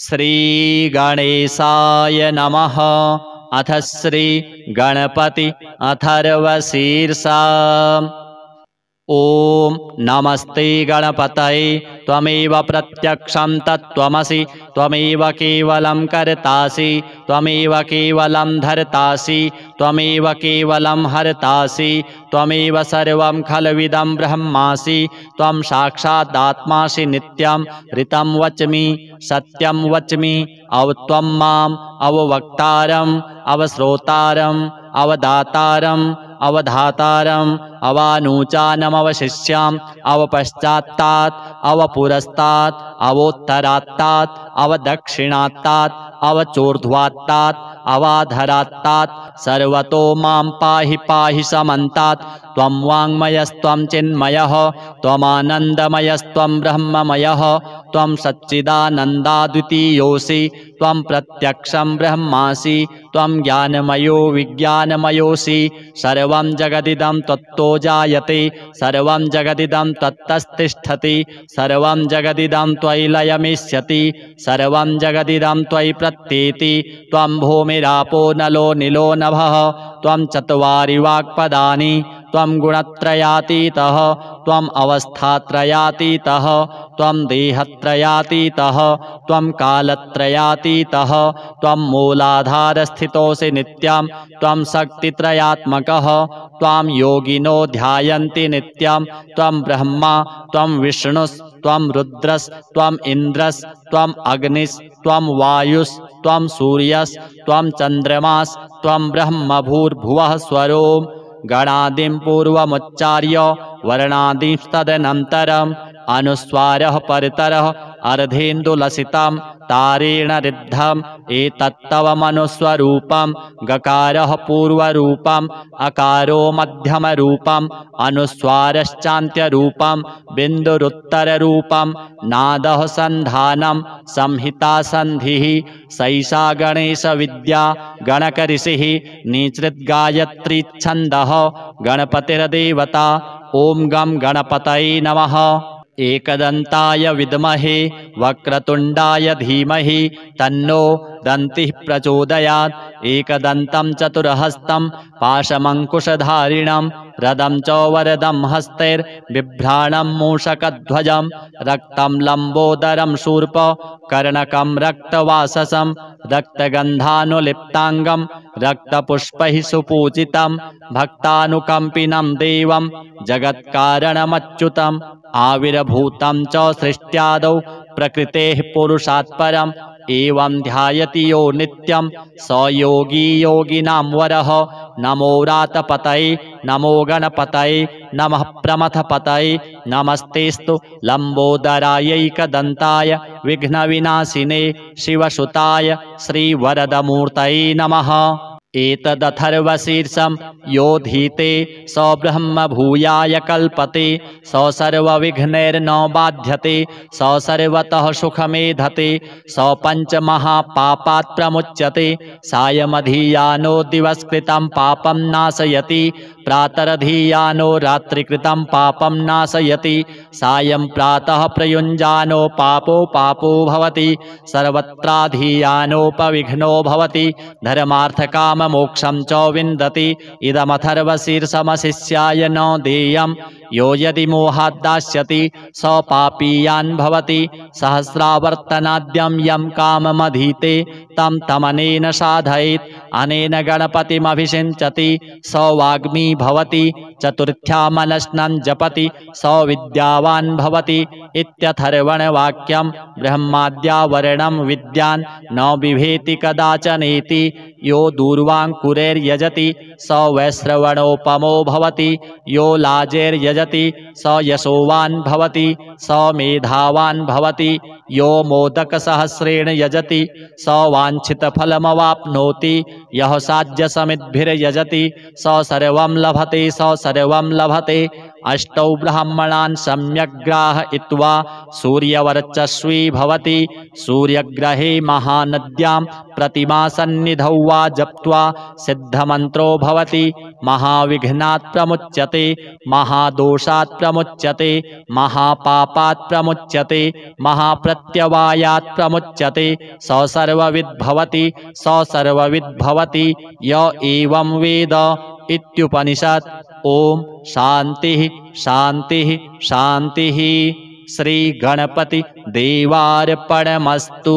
श्रीगणेशाय नमः। अथ श्री गणपति अथर्वशीर्षा। ॐ नमस्ते गणपतये त्वमेव प्रत्यक्षं तत्त्वमसि त्वमेव केवलं कर्तासि त्वमेव केवलं धर्तासि त्वमेव केवलं हर्तासि त्वमेव सर्वं खल्विदं ब्रह्मासि त्वं साक्षादात्मासि नित्यं ऋतं वच्मि सत्यं वच्मि त्वं माम् अववक्तारम् अवश्रोतारम् अवदातारम् अवधातारम् अवानूचानमवशिष्याम् अवपश्चात्तात् अवपुरस्तात् अवोत्तरात्तात् अवदक्षिणात्तात् अवचोर्ध्वात्तात् अवाधरात्तात् सर्वतो मां पाहि पाहि समन्तात्। त्वं वाङ्मयस्त्वं चिन्मयः त्वमानन्दमयस्त्वं ब्रह्ममयः त्वं सच्चिदानन्दाद्वितीयोऽसि त्वं प्रत्यक्षं ब्रह्मासि त्वं ज्ञानमयो विज्ञानमयोऽसि। सर्वं जगदिदं त्वत्तो जायते सर्वं जगदिदं त्वत्तस्तिष्ठति सर्वं जगदिदं त्वयि लयमिष्यति सर्वं जगदिदं त्वयि प्रत्येति। त्वं भूमिरापो नलो निलो नभः त्वं चत्वारि वाक्पदानि त्वं गुणत्रयातीतः त्वम् अवस्थात्रयातीतः त्वं देहत्रयातीतः त्वं कालत्रयातीतः त्वं मूलाधारस्थितोऽसि नित्यं त्वं शक्तित्रयात्मकः त्वां योगिनो ध्यायन्ति नित्यं त्वं ब्रह्मा त्वं विष्णुस्त्वं रुद्रस्त्वम् इन्द्रस्त्वम् अग्निस्त्वं वायुस्त्वं सूर्यस्त्वं चन्द्रमास्त्वं ब्रह्मभूर्भुवः स्वरोम्। गणादिं पूर्वमुच्चार्य वर्णादिंस्तदनन्तरम् अनुस्वारः परतरः अर्धेन्दुलसितं तारेण रिद्धम् एतत्तवमनुस्वरूपं। गकारः पूर्वरूपम् अकारो मध्यमरूपम् अनुस्वारश्चान्त्यरूपं बिन्दुरुत्तररूपं। नादः सन्धानं संहिता सन्धिः सैषा गणेशविद्या गणकऋषिः निःसृद्गायत्री छन्दः गणपतिर्देवता। ॐ गं गणपतये नमः। एकदन्ताय विद्महे वक्रतुण्डाय धीमहि तन्नो दन्तिः प्रचोदयात्। एकदन्तं चतुर्हस्तं पाशमङ्कुशधारिणं रदं च वरदं हस्तैर्बिभ्राणं मूषकध्वजं रक्तं लम्बोदरं शूर्प कर्णकं रक्तवाससं रक्तगन्धानुलिप्ताङ्गं रक्तपुष्पैः सुपूजितं भक्तानुकम्पिनं देवं जगत्कारणमच्युतम्। आविर्भूतं च सृष्ट्यादौ प्रकृतेः पुरुषात् परम् एवं ध्यायति यो नित्यं स योगी योगिनां वरः। नमो रातपतये नमो गणपतये नमः प्रमथपतये नमस्तेस्तु लम्बोदरायैकदन्ताय विघ्नविनाशिने शिवसुताय श्रीवरदमूर्तये नमः। एतदथर्वशीर्षं यो धीते स ब्रह्म भूयाय कल्पते स सर्वविघ्नैर्न बाध्यते स सर्वतः सुखमेधते स पञ्चमहापापात् प्रमुच्यते। सायमधीयानो दिवसकृतं पापं नाशयति प्रातरधीयानो रात्रिकृतं पापं नाशयति। सायं प्रातः प्रयुञ्जानो पापो पापो भवति सर्वत्राधीयानोपविघ्नो भवति धर्मार्थकाममोक्षं च विन्दति। इदमथर्वशीर्षमशिष्याय न देयं यो यदि मोहाद्दास्यति स पापीयान् भवति। सहस्रावर्तनाद्यं यं काममधीते तं तमनेन साधयेत् अनेन गणपतिमभिषिञ्चति स वाग्मी भवति। चतुर्थ्यामनश्नं जपति स विद्यावान् भवति इत्यथर्वणवाक्यं। ब्रह्माद्यावरणं विद्यान् न बिभेति कदाचनेति यो दूर्वाङ्कुरैर्यजति स वैश्रवणोपमो भवति। यो लाजैर्यजति स यशोवान् भवति स मेधावान् भवति। यो मोदकसहस्रेण यजति स वाञ्छितफलमवाप्नोति। यः साध्यसमिद्भिर्यजति स सर्वं लभते स सर्वं लभते। अष्टौ ब्राह्मणान् सम्यक् ग्राहयित्वा सूर्यवर्चस्वी भवति। सूर्यग्रहे महानद्यां प्रतिमासन्निधौ वा जप्त्वा सिद्धमन्त्रो भवति। महाविघ्नात् प्रमुच्यते, महादोषात् प्रमुच्यते, महापापात् प्रमुच्यते, महाप्रत्यवायात् प्रमुच्यते। स सर्वविद् भवति, स सर्वविद् भवति य एवं वेद इत्युपनिषत्। ओम शांतिः शांतिः शांतिः। श्री गणपति देवार्पणमस्तु।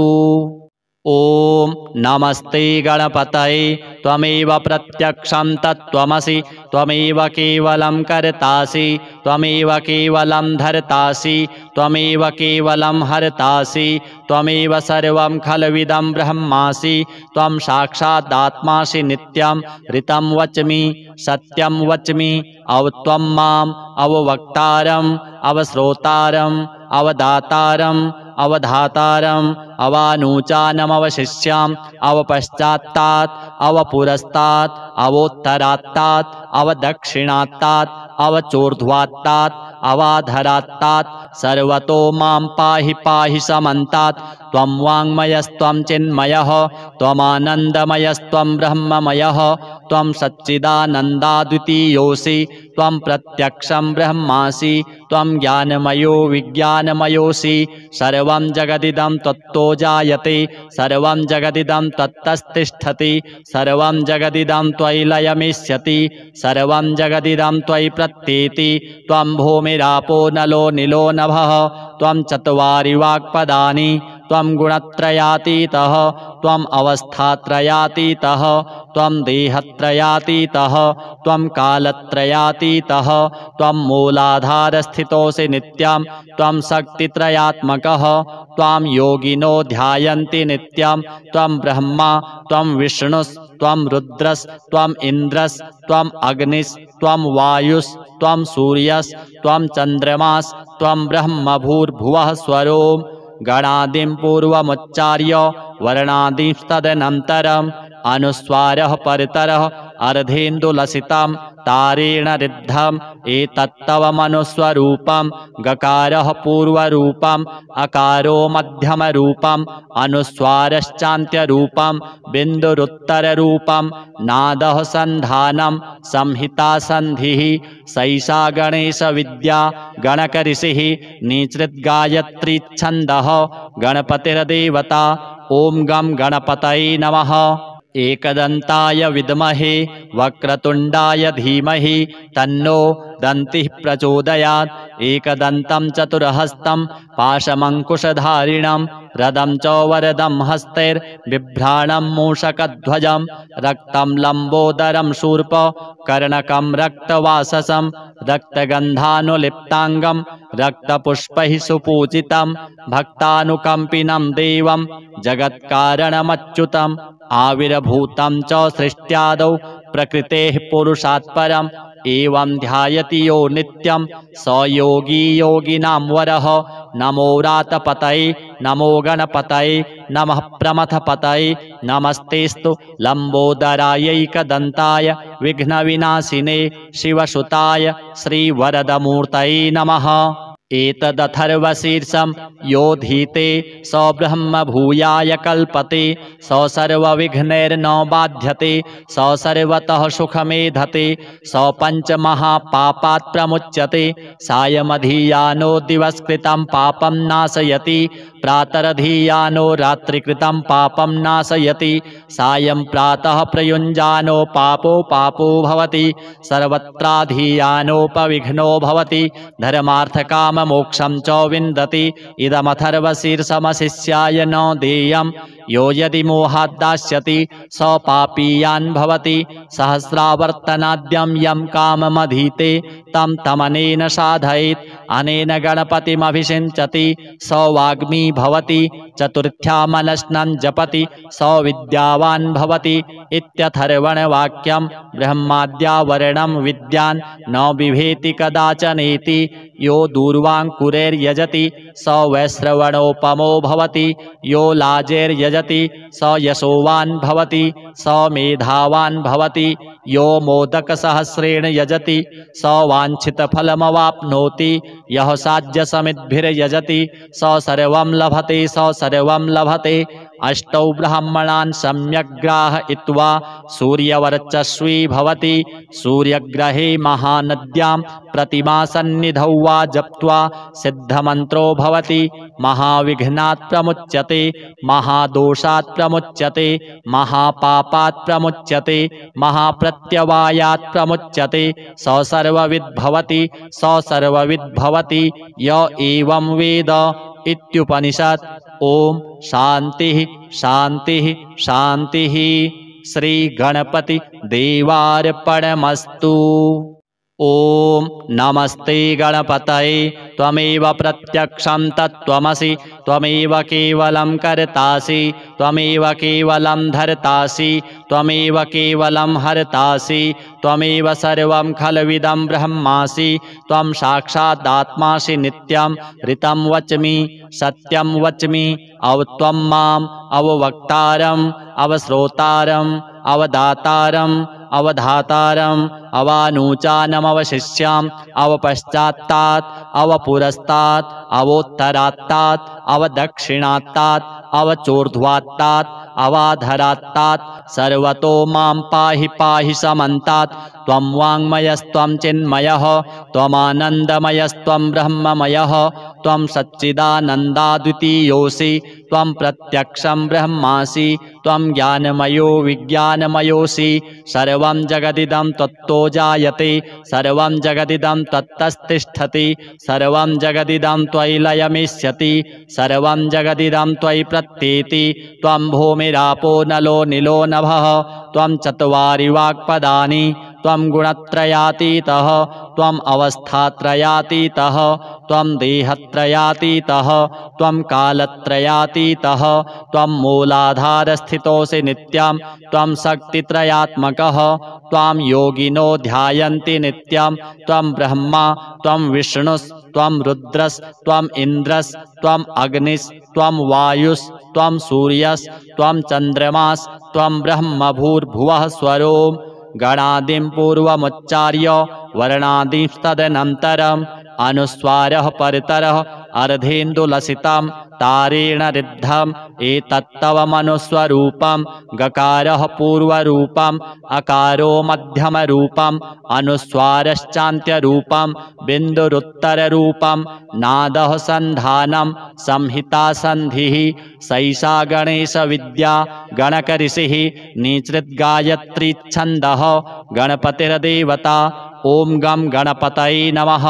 ओम नमस्ते गणपतये। त्वमेव प्रत्यक्षं तत्त्वमसि, त्वमेव केवलं कर्तासि, त्वमेव केवलं धर्तासि, त्वमेव केवलं हर्तासि, त्वमेव सर्वं खल्विदं ब्रह्मासि। त्वं साक्षादात्मासि नित्यं ऋतं वच्मि सत्यं वच्मि। त्वं माम् अववक्तारम् अवश्रोतारम् अवदातारम् अवधातारम् अवानूचानमवशिष्याम् अवपश्चात्तात् अवपुरस्तात् अवोत्तरात्तात् अवदक्षिणात्तात् अवचोर्ध्वात्तात् अवाधरात्तात् सर्वतो मां पाहि पाहि समन्तात्। त्वं वाङ्मयस्त्वं चिन्मयः, त्वमानन्दमयस्त्वं ब्रह्ममयः, त्वं सच्चिदानन्दाद्वितीयोऽसि, त्वं प्रत्यक्षं ब्रह्मासि, त्वं ज्ञानमयो विज्ञानमयोऽसि। सर्वं जगदिदं त्वत्तो जायते, सर्वं जगदिदं त्वत्तस्तिष्ठति, सर्वं जगदिदं त्वयि लयमिष्यति, सर्वं जगदिदं त्वयि प्रत्येति। त्वं भूमिरापो नलो निलो नभः, त्वं चत्वारि वाक्पदानि, त्वं गुणत्रयातीतः, त्वम् अवस्थात्रयातीतः, त्वं देहत्रयातीतः, त्वं कालत्रयातीतः, त्वं मूलाधारस्थितोऽसि नित्यं, त्वं शक्तित्रयात्मकः, त्वां योगिनो ध्यायन्ति नित्यं। त्वं ब्रह्मा, त्वं विष्णुस्त्वं रुद्रस्त्वं इन्द्रस्त्वम् अग्निस्त्वं वायुस्त्वं सूर्यस्त्वं चन्द्रमास्त्वं ब्रह्मभूर्भुवः स्वरोम्। गणादिं पूर्वमुच्चार्य वर्णादिंस्तदनन्तरम् अनुस्वारः परतरः अर्धेन्दुलसितं तारेण ऋद्धम्। एतत्तवमनुस्वरूपं गकारः पूर्वरूपम् अकारो मध्यमरूपम् अनुस्वारश्चान्त्यरूपं बिन्दुरुत्तररूपं नादः सन्धानं संहिता सन्धिः। सैषा गणेशविद्या गणकऋषिः निसृद्गायत्री छन्दः गणपतिर्देवता। ॐ गं गणपतये नमः। एकदन्ताय विद्महे वक्रतुण्डाय धीमहि तन्नो दन्तिः प्रचोदयात्। एकदन्तं चतुर्हस्तं पाशमङ्कुशधारिणं रदं च वरदं हस्तैर्बिभ्राणं मूषकध्वजं रक्तं लम्बोदरं शूर्प कर्णकं रक्तवाससं रक्तगन्धानुलिप्ताङ्गं रक्तपुष्पैः सुपूजितं भक्तानुकम्पिनं देवं जगत्कारणमच्युतम्। आविर्भूतं च सृष्ट्यादौ प्रकृतेः पुरुषात् परम् एवं ध्यायति यो नित्यं स योगी योगिनां वरः। नमो व्रातपतये नमो गणपतये नमः प्रमथपतये नमस्तेस्तु लम्बोदरायैकदन्ताय विघ्नविनाशिने शिवसुताय श्रीवरदमूर्तये नमः। एतदथर्वशीर्षं योधीते स ब्रह्म भूयाय कल्पते स सर्वविघ्नैर्न बाध्यते स सर्वतः सुखमेधते स पञ्चमहापापात् प्रमुच्यते। सायमधीयानो दिवसकृतं पापं नाशयति प्रातरधीयानो रात्रिकृतं पापं नाशयति। सायं प्रातः प्रयुञ्जानो पापो पापो भवति सर्वत्राधीयानोपविघ्नो भवति धर्मार्थकाममोक्षं च विन्दति। इदमथर्वशीर्षमशिष्याय न देयं यो यदि मोहात् दास्यति स पापीयान् भवति। सहस्रावर्तनाद्यं यं काममधीते तं तमनेन साधयेत् अनेन गणपतिमभिषिञ्चति स वाग्मी भवति। चतुर्थ्यामनश्नं जपति स विद्यावान् भवति इत्यथर्वणवाक्यं। ब्रह्माद्या वर्णं विद्यान् न बिभेति कदाचनेति यो दूर्वाङ्कुरैर्यजति स वैश्रवणोपमो भवति यो लाजैर्यजति स यशोवान् भवति स मेधावान् भवति यो मोदकसहस्रेण यजति स वाञ्छितफलमवाप्नोति यः साध्यसमिद्भिर्यजति स सर्वं लभते स सर्वं लभते अष्टौ ब्राह्मणान् सम्यक् ग्राहयित्वा सूर्यवर्चस्वी भवति सूर्यग्रहे महानद्यां प्रतिमासन्निधौ वा जप्त्वा सिद्धमन्त्रो भवति महाविघ्नात् प्रमुच्यते महादोषात् प्रमुच्यते महापापात् प्रमुच्यते महाप्रत्यवायात् प्रमुच्यते स सर्वविद् भवति स सर्वविद् भवति य एवं वेद इत्युपनिषत्। ओम शांतिः शांतिः शांतिः। श्री गणपति देवार्पणमस्तु। ओम नमस्ते गणपतये त्वमेव प्रत्यक्षं तत्त्वमसि त्वमेव केवलं कर्तासि त्वमेव केवलं धर्तासि त्वमेव केवलं हर्तासि त्वमेव सर्वं खल्विदं ब्रह्मासि त्वं साक्षादात्मासि नित्यं ऋतं वच्मि सत्यं वच्मि अवत्वं माम् अववक्तारम् अवश्रोतारम् अवदातारम् अवधातारम् अवानूचानमवशिष्याम् अवपश्चात्तात् अवपुरस्तात् अवोत्तरात्तात् अवदक्षिणात्तात् अवचोर्ध्वात्तात् अवाधरात्तात् सर्वतो मां पाहि पाहि समन्तात् त्वं वाङ्मयस्त्वं चिन्मयः त्वमानन्दमयस्त्वं ब्रह्ममयः त्वं सच्चिदानन्दाद्वितीयोऽसि त्वं प्रत्यक्षं ब्रह्मासि त्वं ज्ञानमयो विज्ञानमयोऽसि सर्वं जगदिदं तत्तो जायते सर्वं जगदिदं तत्तस्तिष्ठति सर्वं जगदिदं त्वयि लयमिष्यति सर्वं जगदिदं त्वयि प्रत्येति त्वं भूमिरापो नलो निलो नभः त्वं चत्वारि वाक्पदानि त्वं गुणत्रयातीतः त्वम् अवस्थात्रयातीतः त्वं देहत्रयातीतः त्वं कालत्रयातीतः त्वं मूलाधारस्थितोऽसि नित्यं त्वं शक्तित्रयात्मकः त्वां योगिनो ध्यायन्ति नित्यं त्वं ब्रह्मा त्वं विष्णुस्त्वं रुद्रस्त्वम् इन्द्रस्त्वम् अग्निस्त्वं वायुस्त्वं सूर्यस्त्वं चन्द्रमास्त्वं ब्रह्मभूर्भुवः स्वरोम् गणादिं पूर्वमुच्चार्य वर्णादिंस्तदनन्तरम् अनुस्वारः परतरः अर्धेन्दुलसितं तारेण ऋद्धम् एतत्तवमनुस्वरूपं गकारः पूर्वरूपम् अकारो मध्यमरूपम् अनुस्वारश्चान्त्यरूपं बिन्दुरुत्तररूपं नादः सन्धानं संहिता सन्धिः सैषा गणेशविद्या गणकऋषिः निसृद्गायत्री छन्दः गणपतिर्देवता। ॐ गं गणपतये नमः।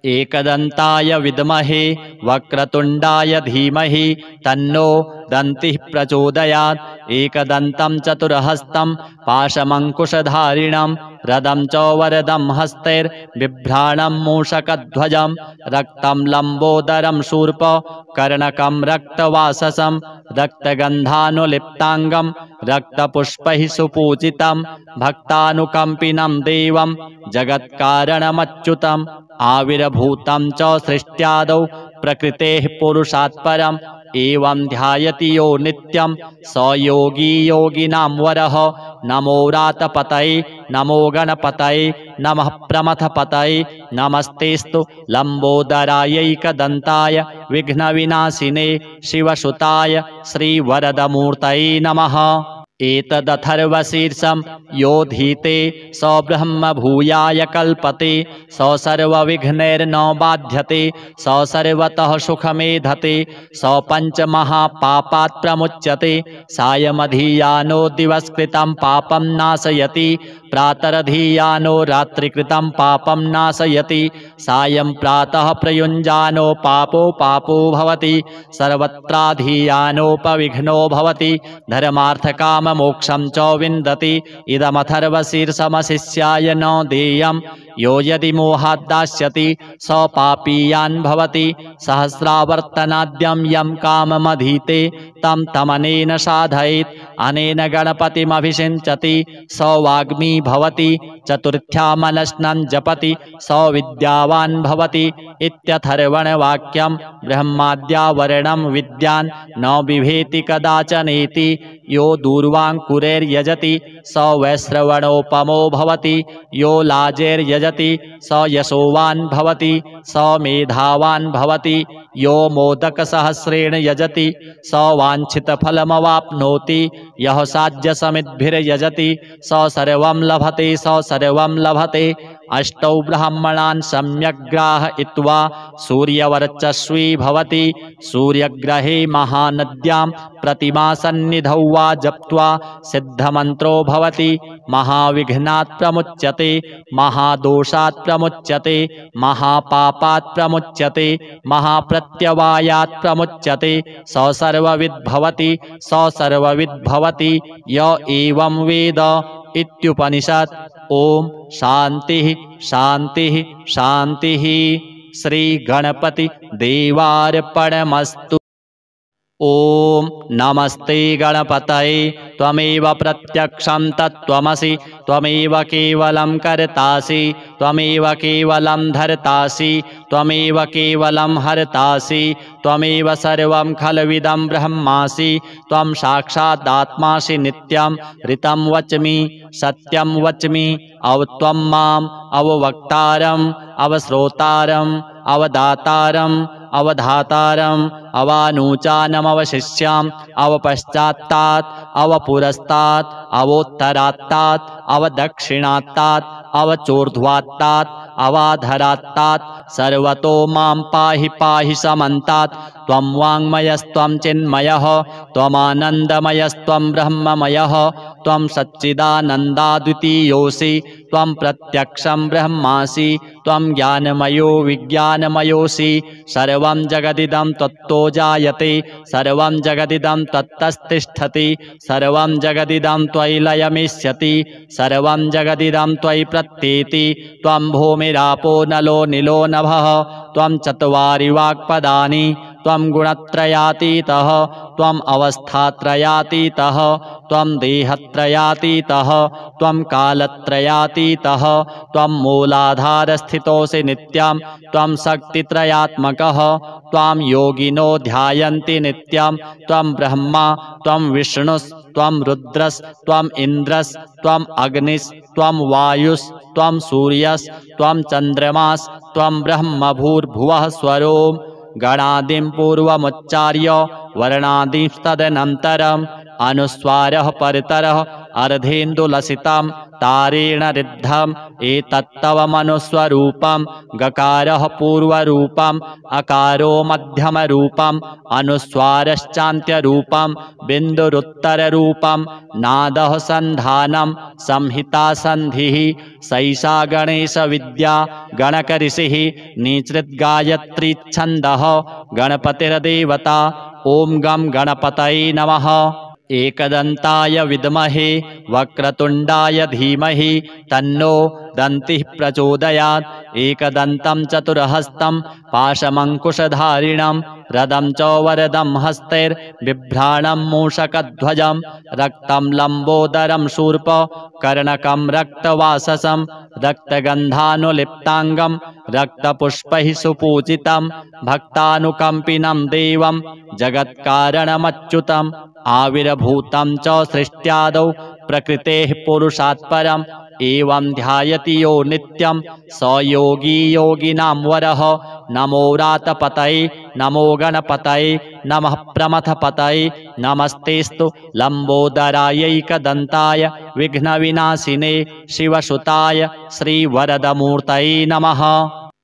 एकदन्ताय विद्महे वक्रतुण्डाय धीमहि तन्नो दन्तिः प्रचोदयात्। एकदन्तं चतुर्हस्तं पाशमङ्कुशधारिणं रदं च वरदं हस्तैर्बिभ्राणं मूषकध्वजं रक्तं लम्बोदरं शूर्प कर्णकं रक्तवाससं रक्तगन्धानुलिप्ताङ्गं रक्तपुष्पैः सुपूजितं भक्तानुकम्पिनं देवं जगत्कारणमच्युतम् आविर्भूतं च सृष्ट्यादौ प्रकृतेः पुरुषात् परम् एवं ध्यायति यो नित्यं स योगी योगिनां वरः। नमो रातपतये नमो गणपतये नमः प्रमथपतये नमस्तेस्तु लम्बोदरायैकदन्ताय विघ्नविनाशिने शिवसुताय श्रीवरदमूर्तये नमः। एतदथर्वशीर्षं यो धीते स ब्रह्म भूयाय कल्पते स सर्वविघ्नैर्न बाध्यते स सर्वतः सुखमेधते स पञ्चमहापापात् प्रमुच्यते सायमधीयानो दिवसकृतं पापं नाशयति प्रातरधीयानो रात्रिकृतं पापं नाशयति सायं प्रातः प्रयुञ्जानो पापो भवति सर्वत्राधीयानोपविघ्नो भवति धर्मार्थकाम मोक्षं च विन्दति इदमथर्वशीर्षमशिष्याय न देयं यो यदि मोहात् दास्यति स पापीयान् भवति सहस्रावर्तनाद्यं यं काममधीते तं तमनेन साधयेत् अनेन गणपतिमभिषिञ्चति स वाग्मी भवति चतुर्थ्यामनश्नं जपति स विद्यावान् भवति इत्यथर्वणवाक्यं ब्रह्माद्यावरणं विद्यान् न बिभेति कदाचनेति यो दूर्वाङ्कुरैर्यजति स वैश्रवणोपमो भवति यो लाजैर्यजति स यशोवान् भवति स मेधावान् भवति यो मोदकसहस्रेण यजति स वाञ्छितफलमवाप्नोति यः साध्यसमिद्भिर्यजति स सर्वं लभते स सर्वं लभते अष्टौ ब्राह्मणान् सम्यग्राहयित्वा सूर्यवर्चस्वी भवति सूर्यग्रहे महानद्यां प्रतिमासन्निधौ वा जप्त्वा सिद्धमन्त्रो भवति महाविघ्नात् प्रमुच्यते महादोषात् प्रमुच्यते महापापात् प्रमुच्यते महाप्रत्यवायात् प्रमुच्यते स सर्वविद् भवति स सर्वविद् भवति य एवं वेद इत्युपनिषत्। ओम शांति शांति शांति। श्री गणपति देवार्पणमस्तु। ओम नमस्ते गणपतये त्वमेव प्रत्यक्षं तत्त्वमसि त्वमेव केवलं कर्तासि त्वमेव केवलं धर्तासि त्वमेव केवलं हर्तासि त्वमेव सर्वं खल्विदं ब्रह्मासि त्वं साक्षादात्मासि नित्यं ऋतं वच्मि सत्यं वच्मि अवत्वं माम् अववक्तारम् अवश्रोतारम् अवदातारम् अवधातारम् अवानूचानमवशिष्याम् अवपश्चात्तात् अवपुरस्तात् अवोत्तरात्तात् अवदक्षिणात्तात् अवचोर्ध्वात्तात् अवाधरात्तात् सर्वतो मां पाहि पाहि समन्तात् त्वं वाङ्मयस्त्वं चिन्मयः त्वमानन्दमयस्त्वं ब्रह्ममयः त्वं सच्चिदानन्दाद्वितीयोऽसि त्वं प्रत्यक्षं ब्रह्मासि त्वं ज्ञानमयो विज्ञानमयोऽसि सर्वं जगदिदं त्वत्तो जायते सर्वं जगदिदं त्वत्तस्तिष्ठति सर्वं जगदिदं त्वयि लयमिष्यति सर्वं जगदिदं त्वयि प्रत्येति त्वं भूमिरापो नलो निलो नभः त्वं चत्वारि वाक्पदानि त्वं गुणत्रयातीतः त्वम् अवस्थात्रयातीतः त्वं देहत्रयातीतः त्वं कालत्रयातीतः त्वं मूलाधारस्थितोऽसि नित्यं त्वं शक्तित्रयात्मकः त्वां योगिनो ध्यायन्ति नित्यं त्वं ब्रह्मा त्वं विष्णुस्त्वं रुद्रस्त्वम् इन्द्रस्त्वम् अग्निस्त्वं वायुस्त्वं सूर्यस्त्वं चन्द्रमास्त्वं ब्रह्मभूर्भुवः स्वरोम् गणादिं पूर्वमुच्चार्य वर्णादिस्तदनन्तरम् अनुस्वारः परतरः अर्धेन्दुलसितं तारेण ऋद्धम् एतत्तवमनुस्वरूपं गकारः पूर्वरूपम् अकारो मध्यमरूपम् अनुस्वारश्चान्त्यरूपं बिन्दुरुत्तररूपं नादः सन्धानं संहिता सन्धिः सैषा गणेशविद्या गणकऋषिः निसृद्गायत्री छन्दः गणपतिर्देवता। ॐ गं गणपतये नमः। एकदन्ताय विद्महे वक्रतुण्डाय धीमहि तन्नो दन्तिः प्रचोदयात्। एकदन्तं चतुर्हस्तं पाशमङ्कुशधारिणं रदं च वरदं हस्तैर्बिभ्राणं मूषकध्वजं रक्तं लम्बोदरं शूर्प कर्णकं रक्तवाससं रक्तगन्धानुलिप्ताङ्गं रक्तपुष्पैः सुपूजितं भक्तानुकम्पिनं देवं जगत्कारणमच्युतम् आविर्भूतं च सृष्ट्यादौ प्रकृतेः पुरुषात् परम् एवं ध्यायति यो नित्यं स योगी योगिनां वरः। नमो रातपतये नमो गणपतये नमः प्रमथपतये नमस्तेस्तु लम्बोदरायैकदन्ताय विघ्नविनाशिने शिवसुताय श्रीवरदमूर्तये नमः।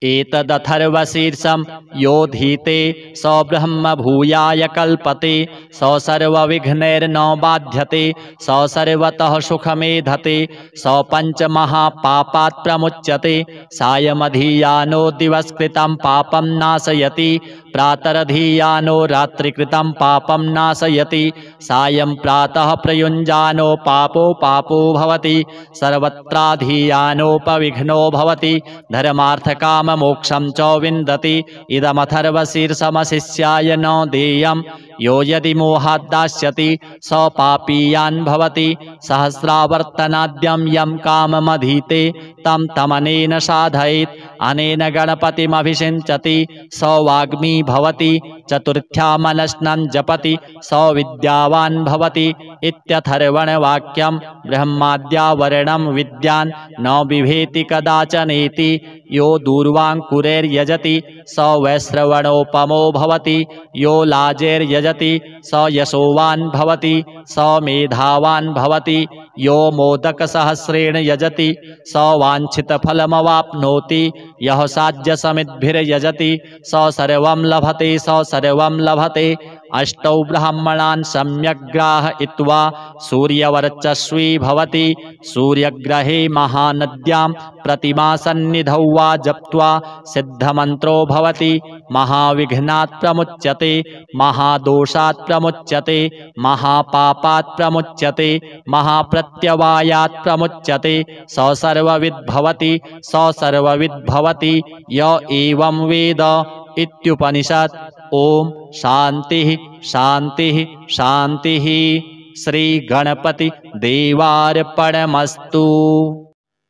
एतदथर्वशीर्षं योधीते स ब्रह्म भूयाय कल्पते स सर्वविघ्नैर्न बाध्यते स सर्वतः सुखमेधते स पञ्चमहापापात् प्रमुच्यते सायमधीयानो दिवसकृतं पापं नाशयति प्रातरधीयानो रात्रिकृतं पापं नाशयति सायं प्रातः प्रयुञ्जानो पापो भवति सर्वत्राधीयानोपविघ्नो भवति धर्मार्थकाममोक्षं च विन्दति इदमथर्वशीर्षमशिष्याय न देयं यो यदि मोहात् दास्यति स पापीयान् भवति सहस्रावर्तनाद्यं यं काममधीते तं तमनेन साधयेत् अनेन गणपतिमभिषिञ्चति स वाग्मी भवति चतुर्थ्यामनश्नं जपति स विद्यावान् भवति इत्यथर्वणवाक्यं ब्रह्माद्यावरणं विद्यान् न बिभेति कदाचनेति यो दूर्वाङ्कुरैर्यजति स वैश्रवणोपमो भवति यो लाजैर्यजति स यशोवान् भवति स मेधावान् भवति यो मोदकसहस्रेण यजति स वाञ्छितफलमवाप्नोति यः साध्यसमिद्भिर्यजति स सर्वं लभते स सर्वं लभते अष्टौ ब्राह्मणान् सम्यक् ग्राहयित्वा सूर्यवर्चस्वी भवति सूर्यग्रहे महानद्यां प्रतिमासन्निधौ वा जप्त्वा सिद्धमन्त्रो भवति महाविघ्नात् प्रमुच्यते महादोषात् प्रमुच्यते महापापात् प्रमुच्यते महाप्रत्यवायात् प्रमुच्यते स सर्वविद् भवति स सर्वविद् भवति य एवं वेद इत्युपनिषत्। ओम शांति शांति शांति। श्री गणपति देवार्पणमस्तु।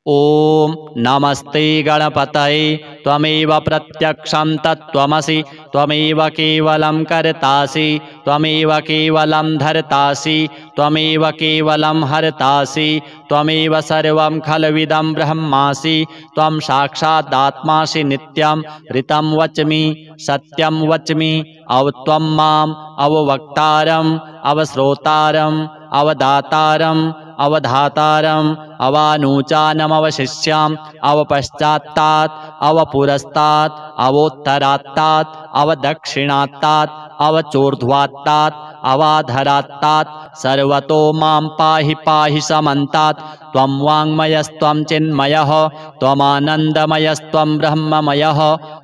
ओम नमस्ते गणपतये त्वमेव प्रत्यक्षं तत्त्वमसि त्वमेव केवलं कर्तासि त्वमेव केवलं धर्तासि त्वमेव केवलं हर्तासि त्वमेव सर्वं खल्विदं ब्रह्मासि त्वं साक्षादात्मासि नित्यं ऋतं वच्मि सत्यं वच्मि अवत्वं माम् अववक्तारम् अवश्रोतारम् अवदातारम् अवधातारम् अवानूचानमवशिष्याम् अवपश्चात्तात् अवपुरस्तात् अवोत्तरात्तात् अवदक्षिणात्तात् अवचोर्ध्वात्तात् अवाधरात्तात् सर्वतो मां पाहि पाहि समन्तात् त्वं वाङ्मयस्त्वं चिन्मयः त्वमानन्दमयस्त्वं ब्रह्ममयः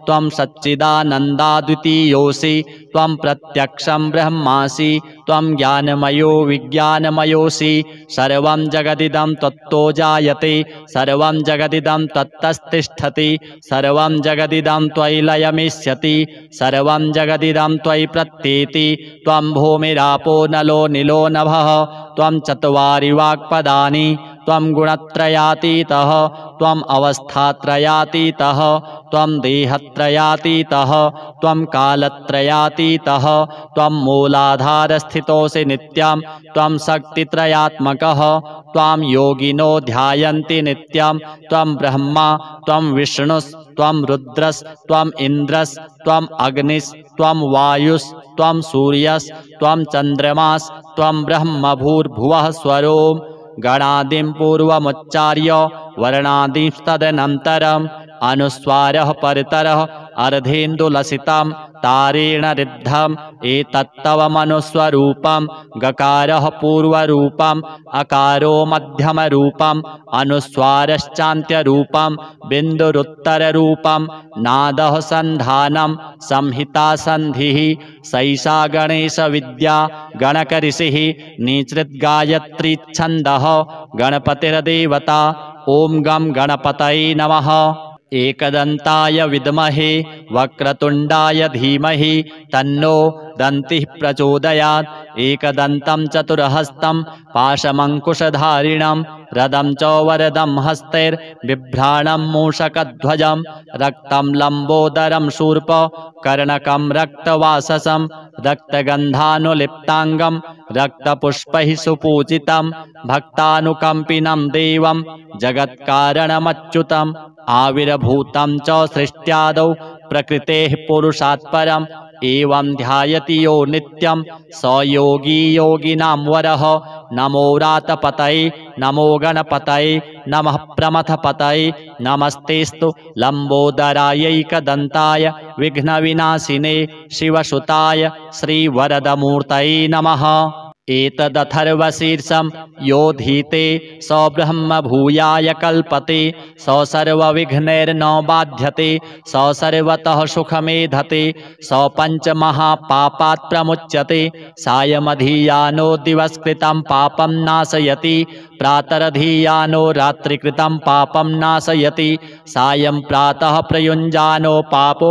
त्वं सच्चिदानन्दाद्वितीयोऽसि त्वं प्रत्यक्षं ब्रह्मासि त्वं ज्ञानमयो विज्ञानमयोऽसि सर्वं जगदिदं त्वत्तो जायते सर्वं जगदिदं त्वत्तस्तिष्ठति सर्वं जगदिदं त्वयि लयमिष्यति सर्वं जगदिदं त्वयि प्रत्येति त्वं भूमिरापो नलो निलो नभः त्वं चत्वारि वाक्पदानि त्वं गुणत्रयातीतः त्वम् अवस्थात्रयातीतः त्वं देहत्रयातीतः त्वं कालत्रयातीतः त्वं मूलाधारस्थितोऽसि नित्यं त्वं शक्तित्रयात्मकः त्वां योगिनो ध्यायन्ति नित्यं त्वं ब्रह्मा त्वं विष्णुस्त्वं रुद्रस्त्वं इन्द्रस्त्वं अग्निस्त्वं वायुस्त्वं सूर्यस्त्वं चन्द्रमास्त्वं ब्रह्मभूर्भुवः स्वरोम् गणादिं पूर्वमुच्चार्य वर्णादिस्तदनन्तरम् अनुस्वारः परतरः अर्धेन्दुलसितं तारेण ऋद्धम् एतत्तवमनुस्वरूपं गकारः पूर्वरूपम् अकारो मध्यमरूपम् अनुस्वारश्चान्त्यरूपं बिन्दुरुत्तररूपं नादः सन्धानं संहिता सन्धिः सैषा गणेशविद्या गणकऋषिः निसृद्गायत्री छन्दः गणपतिर्देवता। ॐ गं गणपतये नमः। एकदन्ताय विद्महे वक्रतुण्डाय धीमहि तन्नो दन्तिः प्रचोदयात्। एकदन्तं चतुर्हस्तं पाशमङ्कुशधारिणं रदं च वरदं हस्तैर्बिभ्राणं मूषकध्वजं रक्तं लम्बोदरं शूर्प कर्णकं रक्तवाससं रक्तगन्धानुलिप्ताङ्गं रक्तपुष्पैः सुपूजितं भक्तानुकम्पिनं देवं जगत्कारणमच्युतम् आविर्भूतं च सृष्ट्यादौ प्रकृतेः पुरुषात् परम् एवं ध्यायति यो नित्यं स योगी योगिनां वरः। नमो व्रातपतये नमो गणपतये नमः प्रमथपतये नमस्तेस्तु लंबोदरायैकदन्ताय विघ्नविनाशिने शिवसुताय श्रीवरदमूर्तये नमः। एतदथर्वशीर्षं योधीते स ब्रह्म भूयाय कल्पते स सर्वविघ्नैर्न बाध्यते स सर्वतः सुखमेधते स पञ्चमहापापात् प्रमुच्यते सायमधियानो दिवसकृतं पापं नाशयति प्रातरधियानो रात्रिकृतं पापं नाशयति सायं प्रातः प्रयुञ्जानो पापो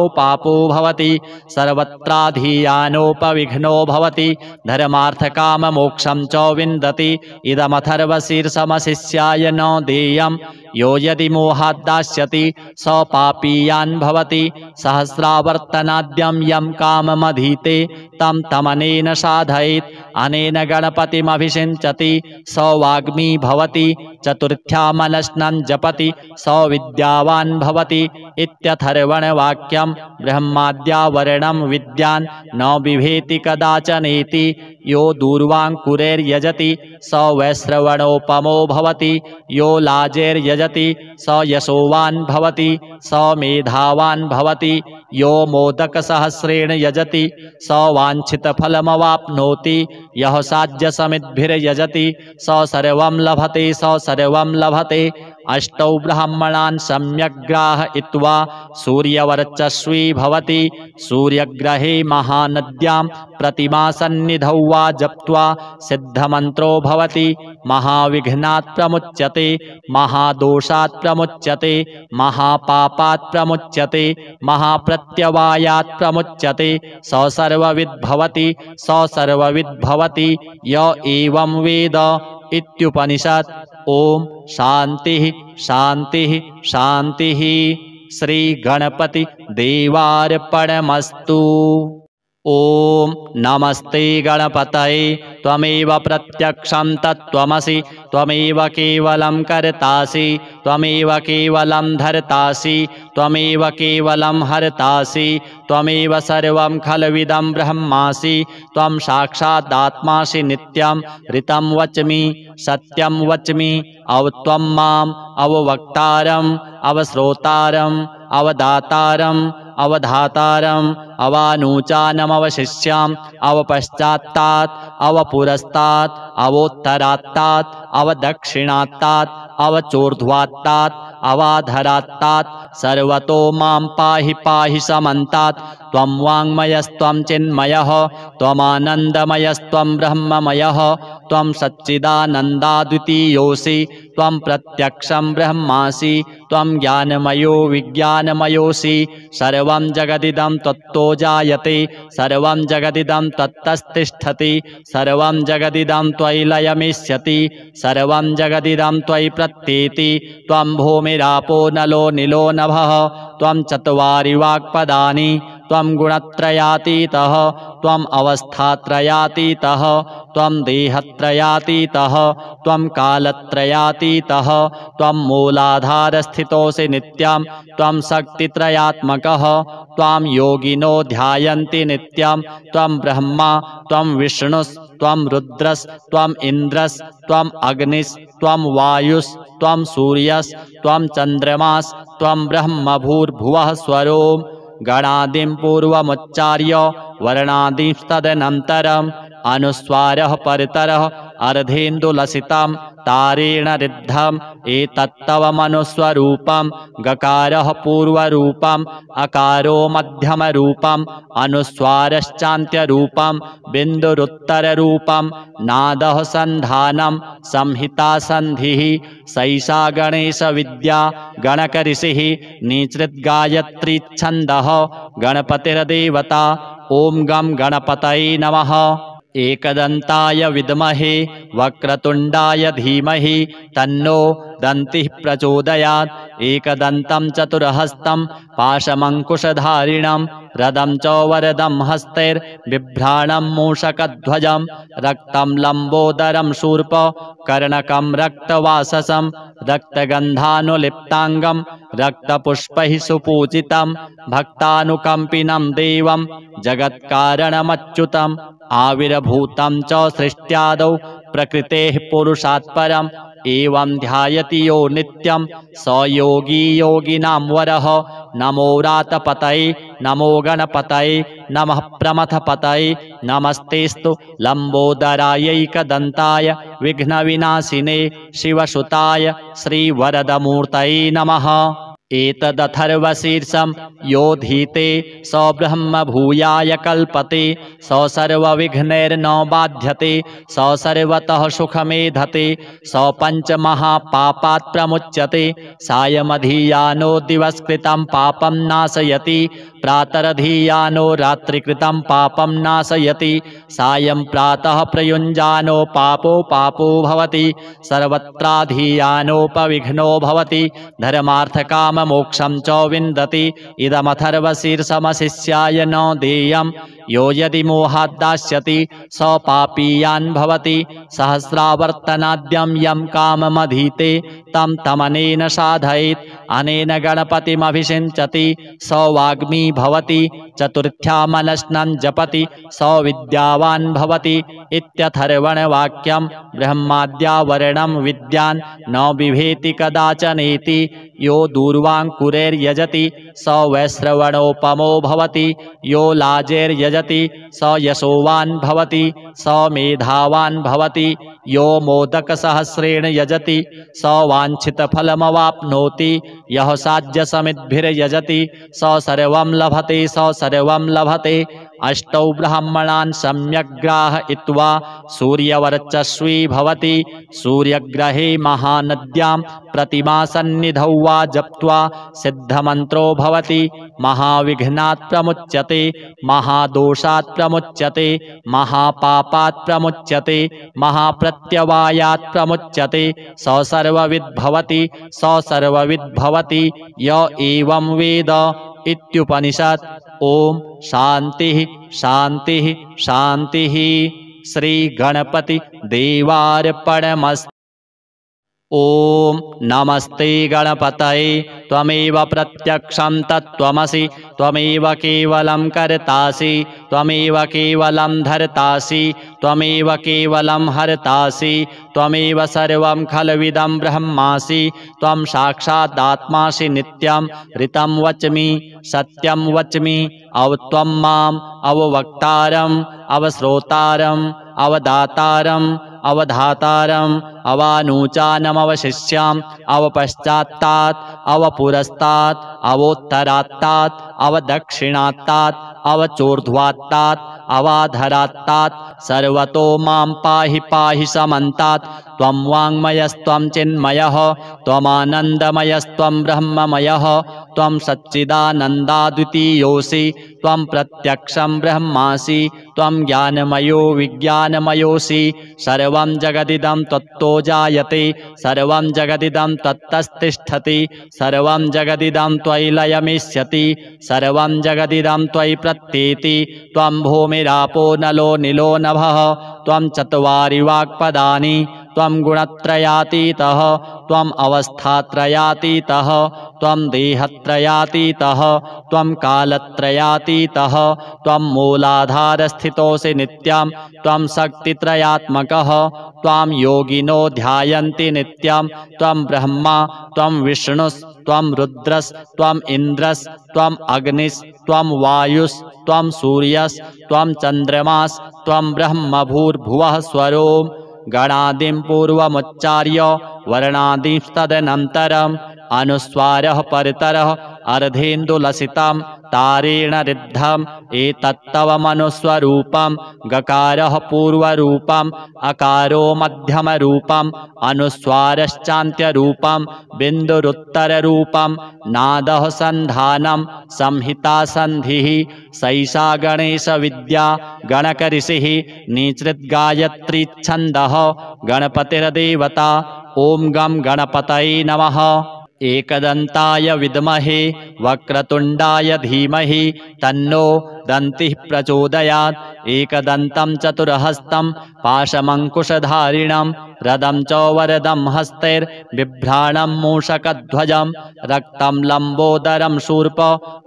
भवति सर्वत्राधियानोपविघ्नो भवति धर्मार्थकाममोक्षं च विन्दति इदमथर्वशीर्षमशिष्याय न देयं यो यदि मोहात् दास्यति स पापीयान् भवति सहस्रावर्तनाद्यं यं काममधीते तं तमनेन साधयेत् अनेन गणपतिमभिषिञ्चति स वाग्मी भवति चतुर्थ्यामनश्नं जपति स विद्यावान् भवति इत्यथर्वणवाक्यं ब्रह्माद्यावरणं विद्यान् न बिभेति कदाचनेति यो दूर्वाङ्कुरैर्यजति स वैश्रवणोपमो भवति यो लाजैर्यजति स यशोवान् भवति स मेधावान् भवति यो मोदकसहस्रेण यजति स वाञ्छितफलमवाप्नोति यः साध्यसमिद्भिर्यजति स सर्वं लभते स सर्वं लभते अष्टौ ब्राह्मणान् सम्यक् ग्राहयित्वा सूर्यवर्चस्वी भवति सूर्यग्रहे महानद्यां प्रतिमासन्निधौ वा जप्त्वा सिद्धमन्त्रो भवति महाविघ्नात् प्रमुच्यते महादोषात् प्रमुच्यते महापापात् प्रमुच्यते महाप्रत्यवायात् प्रमुच्यते स सर्वविद् भवति स सर्वविद् भवति य एवं वेद इत्युपनिषत्। ओम शांति शांति शांति। श्री गणपति देवार्पणमस्तु। ओम नमस्ते गणपतये त्वमेव प्रत्यक्षं तत्त्वमसि त्वमेव केवलं कर्तासि त्वमेव केवलं धर्तासि त्वमेव केवलं हर्तासि त्वमेव सर्वं खल्विदं ब्रह्मासि त्वं साक्षादात्मासि नित्यं ऋतं वच्मि सत्यं वच्मि अवत्वं माम् अववक्तारम् अवश्रोतारम् अवदातारम् अवधातारम् अवानूचानमवशिष्याम् अवपश्चात्तात् अवपुरस्तात् अवोत्तरात्तात् अवदक्षिणात्तात् अवचोर्ध्वात्तात् अवाधरात्तात् सर्वतो मां पाहि पाहि समन्तात् त्वं वाङ्मयस्त्वं चिन्मयः त्वमानन्दमयस्त्वं ब्रह्ममयः त्वं सच्चिदानन्दाद्वितीयोऽसि त्वं प्रत्यक्षं ब्रह्मासि त्वं ज्ञानमयो विज्ञानमयोऽसि सर्वं जगदिदं तत्तो जायते सर्वं जगदिदं तत्तस्तिष्ठति सर्वं जगदिदं त्वयि लयमिष्यति सर्वं जगदिदं त्वयि प्रत्येति त्वं भूमिरापो नलो निलो नभः त्वं चत्वारि वाक्पदानि त्वं गुणत्रयातीतः त्वम् अवस्थात्रयातीतः त्वं देहत्रयातीतः त्वं कालत्रयातीतः त्वं मूलाधारस्थितोऽसि नित्यं त्वं शक्तित्रयात्मकः त्वां योगिनो ध्यायन्ति नित्यं त्वं ब्रह्मा त्वं विष्णुस्त्वं रुद्रस्त्वम् इन्द्रस्त्वम् अग्निस्त्वं वायुस्त्वं सूर्यस्त्वं चन्द्रमास्त्वं ब्रह्मभूर्भुवः स्वरों गणादिं पूर्वमुच्चार्य वर्णादिंस्तदनन्तरम् अनुस्वारः परतरः अर्धेन्दुलसितं तारेण ऋद्धम् एतत्तवमनुस्वरूपं गकारः पूर्वरूपम् अकारो मध्यमरूपम् अनुस्वारश्चान्त्यरूपं बिन्दुरुत्तररूपं नादः सन्धानं संहिता सन्धिः सैषा गणेशविद्या गणकऋषिः निसृद्गायत्री छन्दः गणपतिर्देवता। ओम गं गणपतये नमः। एकदन्ताय विद्महे वक्रतुण्डाय धीमहि तन्नो दन्तिः प्रचोदयात्। एकदन्तं चतुर्हस्तं पाशमङ्कुशधारिणं रदं च वरदं हस्तैर्बिभ्राणं मूषकध्वजं रक्तं लम्बोदरं शूर्प कर्णकं रक्तवाससं रक्तगन्धानुलिप्ताङ्गं रक्तपुष्पैः सुपूजितं भक्तानुकम्पिनं देवं जगत्कारणमच्युतम् आविर्भूतं च सृष्ट्यादौ प्रकृतेः पुरुषात् परं एवं ध्यायति यो नित्यं स योगी योगिनां वरः। नमो रातपतये नमो गणपतये नमः प्रमथपतये नमस्तेस्तु लम्बोदरायैकदन्ताय विघ्नविनाशिने शिवसुताय श्रीवरदमूर्तये नमः। एतदथर्वशीर्षं योधीते स ब्रह्म भूयाय कल्पते स सर्वविघ्नैर्न बाध्यते स सर्वतः सुखमेधते स पञ्चमहापापात् प्रमुच्यते। सायमधीयानो दिवसकृतं पापं नाशयति प्रातरधीयानो रात्रिकृतं पापं नाशयति। सायं प्रातः प्रयुञ्जानो पापो भवति सर्वत्राधीयानोपविघ्नो भवति धर्मार्थकाम मोक्षं च विन्दति। इदमथर्वशीर्षमशिष्याय न देयं यो यदि मोहात् दास्यति स पापीयान् भवति। सहस्रावर्तनाद्यं यं काममधीते तं तमनेन साधयेत् अनेन गणपतिमभिषिञ्चति स वाग्मी भवति। चतुर्थ्यामनश्नं जपति स विद्यावान् भवति इत्यथर्वणवाक्यं। ब्रह्माद्यावरणं विद्यान् न बिभेति कदाचनेति। यो दूर्वाङ्कुरैर्यजति स वैश्रवणोपमो भवति। यो लाजैर्यजति स यशोवान् भवति स मेधावान् भवति। यो मोदकसहस्रेण यजति स वाञ्छितफलमवाप्नोति। यः साध्यसमिद्भिर्यजति स सर्वं लभते स सर्वं लभते। अष्टौ ब्राह्मणान् सम्यक् ग्राहयित्वा सूर्यवर्चस्वी भवति। सूर्यग्रहे महानद्यां प्रतिमासन्निधौ वा जप्त्वा सिद्धमन्त्रो भवति। महाविघ्नात् प्रमुच्यते महादोषात् प्रमुच्यते महापापात् प्रमुच्यते महाप्रत्यवायात् प्रमुच्यते स सर्वविद् भवति स सर्वविद् भवति य एवं वेद इत्युपनिषत्। ओम शांति शांति शांति। श्री गणपति देवार्पणमस्तु। ओम नमस्ते गणपतये त्वमेव प्रत्यक्षं तत्त्वमसि त्वमेव केवलं कर्तासि त्वमेव केवलं धर्तासि त्वमेव केवलं हर्तासि त्वमेव सर्वं खल्विदं ब्रह्मासि। त्वं साक्षादात्मासि नित्यं ऋतं वच्मि सत्यं वच्मि। त्वं माम् अववक्तारम् अवश्रोतारम् अवदातारम् अवधातारम् अवानूचानमवशिष्याम् अवपश्चात्तात् अवपुरस्तात् अवोत्तरात्तात् अवदक्षिणात्तात् अवचोर्ध्वात्तात् अवाधरात्तात् सर्वतो मां पाहि पाहि समन्तात्। त्वं वाङ्मयस्त्वं चिन्मयः त्वमानन्दमयस्त्वं ब्रह्ममयः। त्वं सच्चिदानन्दाद्वितीयोऽसि त्वं प्रत्यक्षं ब्रह्मासि। त्वं ज्ञानमयो विज्ञानमयोऽसि। सर्वं जगदिदं त्वत्तो जायते सर्वं जगदिदं त्वत्तस्तिष्ठति सर्वं जगदिदं त्वयि लयमिष्यति सर्वं जगदिदं त्वयि प्रत्येति। त्वं भूमिरापो नलो निलो नभः त्वं चत्वारि वाक्पदानि। त्वं गुणत्रयातीतः त्वम् अवस्थात्रयातीतः त्वं देहत्रयातीतः त्वं कालत्रयातीतः त्वं मूलाधारस्थितोऽसि नित्यं त्वं शक्तित्रयात्मकः। त्वां योगिनो ध्यायन्ति नित्यं त्वं ब्रह्मा त्वं विष्णुस्त्वं रुद्रस्त्वम् इन्द्रस्त्वम् अग्निस्त्वं वायुस्त्वं सूर्यस्त्वं चन्द्रमास्त्वं ब्रह्म भूर्भुवः स्वरोम्। गणादिं पूर्वमुच्चार्य वर्णादिंस्तदनन्तरम् अनुस्वारः परतरः अर्धेन्दुलसितं तारेण ऋद्धम्। एतत्तवमनुस्वरूपं गकारः पूर्वरूपम् अकारो मध्यमरूपम् अनुस्वारश्चान्त्यरूपं बिन्दुरुत्तररूपं नादः सन्धानं संहिता सन्धिः। सैषा गणेशविद्या गणकऋषिः निसृद्गायत्री छन्दः गणपतिर्देवता। ॐ गं गणपतये नमः। एकदन्ताय विद्महे वक्रतुण्डाय धीमहि तन्नो दन्तिः प्रचोदयात्। एकदन्तं चतुर्हस्तं पाशमङ्कुशधारिणं रदं च वरदं हस्तैर्बिभ्राणं मूषकध्वजं रक्तं लम्बोदरं शूर्प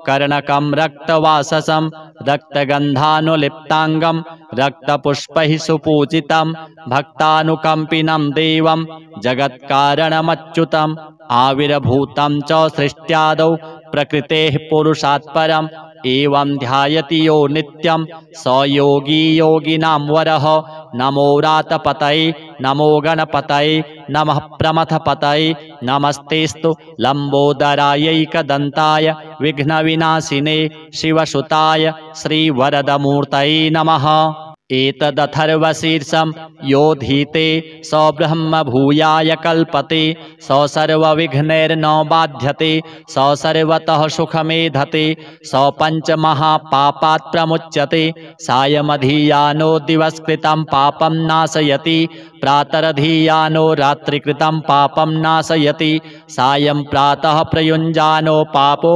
कर्णकं रक्तवाससं रक्तगन्धानुलिप्ताङ्गं रक्तपुष्पैः सुपूजितं भक्तानुकम्पिनं देवं जगत्कारणमच्युतम् आविर्भूतं च सृष्ट्यादौ प्रकृतेः पुरुषात् परम् एवं ध्यायति यो नित्यं स योगी योगिनां वरः नमो रातपतये नमो गणपतये नमः प्रमथपतये नमस्तेस्तु लम्बोदरायैकदन्ताय विघ्नविनाशिने शिवसुताय श्रीवरदमूर्तये नमः। एतदथर्वशीर्षं योधीते स ब्रह्म भूयाय कल्पते स सर्वविघ्नैर्न बाध्यते स सर्वतः सुखमेधते स पञ्चमहापापात् प्रमुच्यते सायमधियानो दिवसकृतं पापं नाशयति प्रातरधियानो रात्रिकृतं पापं नाशयति सायं प्रातः प्रयुञ्जानो पापो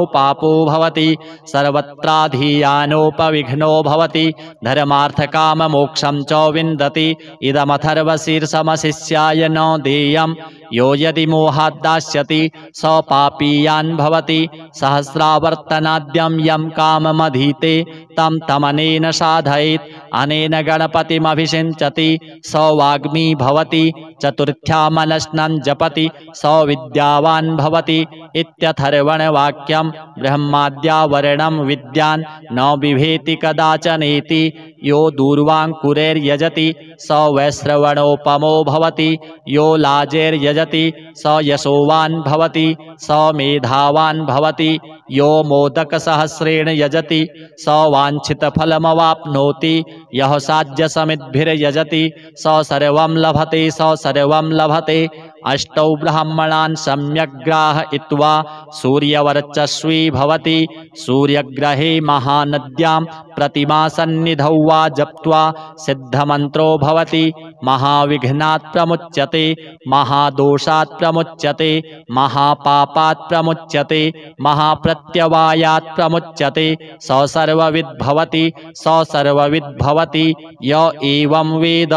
भवति सर्वत्राधियानोपविघ्नो भवति धर्मार्थकाममोक्षं च विन्दति इदमथर्वशीर्षमशिष्याय न देयं यो यदि मोहात् दास्यति स पापीयान् भवति सहस्रावर्तनाद्यं यं काममधीते तं तमनेन साधयेत् अनेन गणपतिमभिषिञ्चति स वाग्मी भवति चतुर्थ्यामनश्नं जपति स विद्यावान् भवति इत्यथर्वणवाक्यं ब्रह्माद्यावरणं विद्यान् न बिभेति कदाचनेति यो दूर्वाङ्कुरैर्यजति स वैश्रवणोपमो भवति यो लाजैर्यजति स यशोवान् भवति स मेधावान् भवति यो मोदकसहस्रेण यजति स वाञ्छितफलमवाप्नोति यः साध्यसमिद्भिर्यजति स सर्वं लभते स सर्वं लभते अष्टौ ब्राह्मणान् सम्यग्ग्राहयित्वा सूर्यवर्चस्वी भवति सूर्यग्रहे महानद्यां प्रतिमासन्निधौ वा जप्त्वा सिद्धमन्त्रो भवति महाविघ्नात् प्रमुच्यते महादोषात् प्रमुच्यते महापापात् प्रमुच्यते महाप्रत्यवायात् प्रमुच्यते स सर्वविद् भवति स सर्वविद् भवति य एवं वेद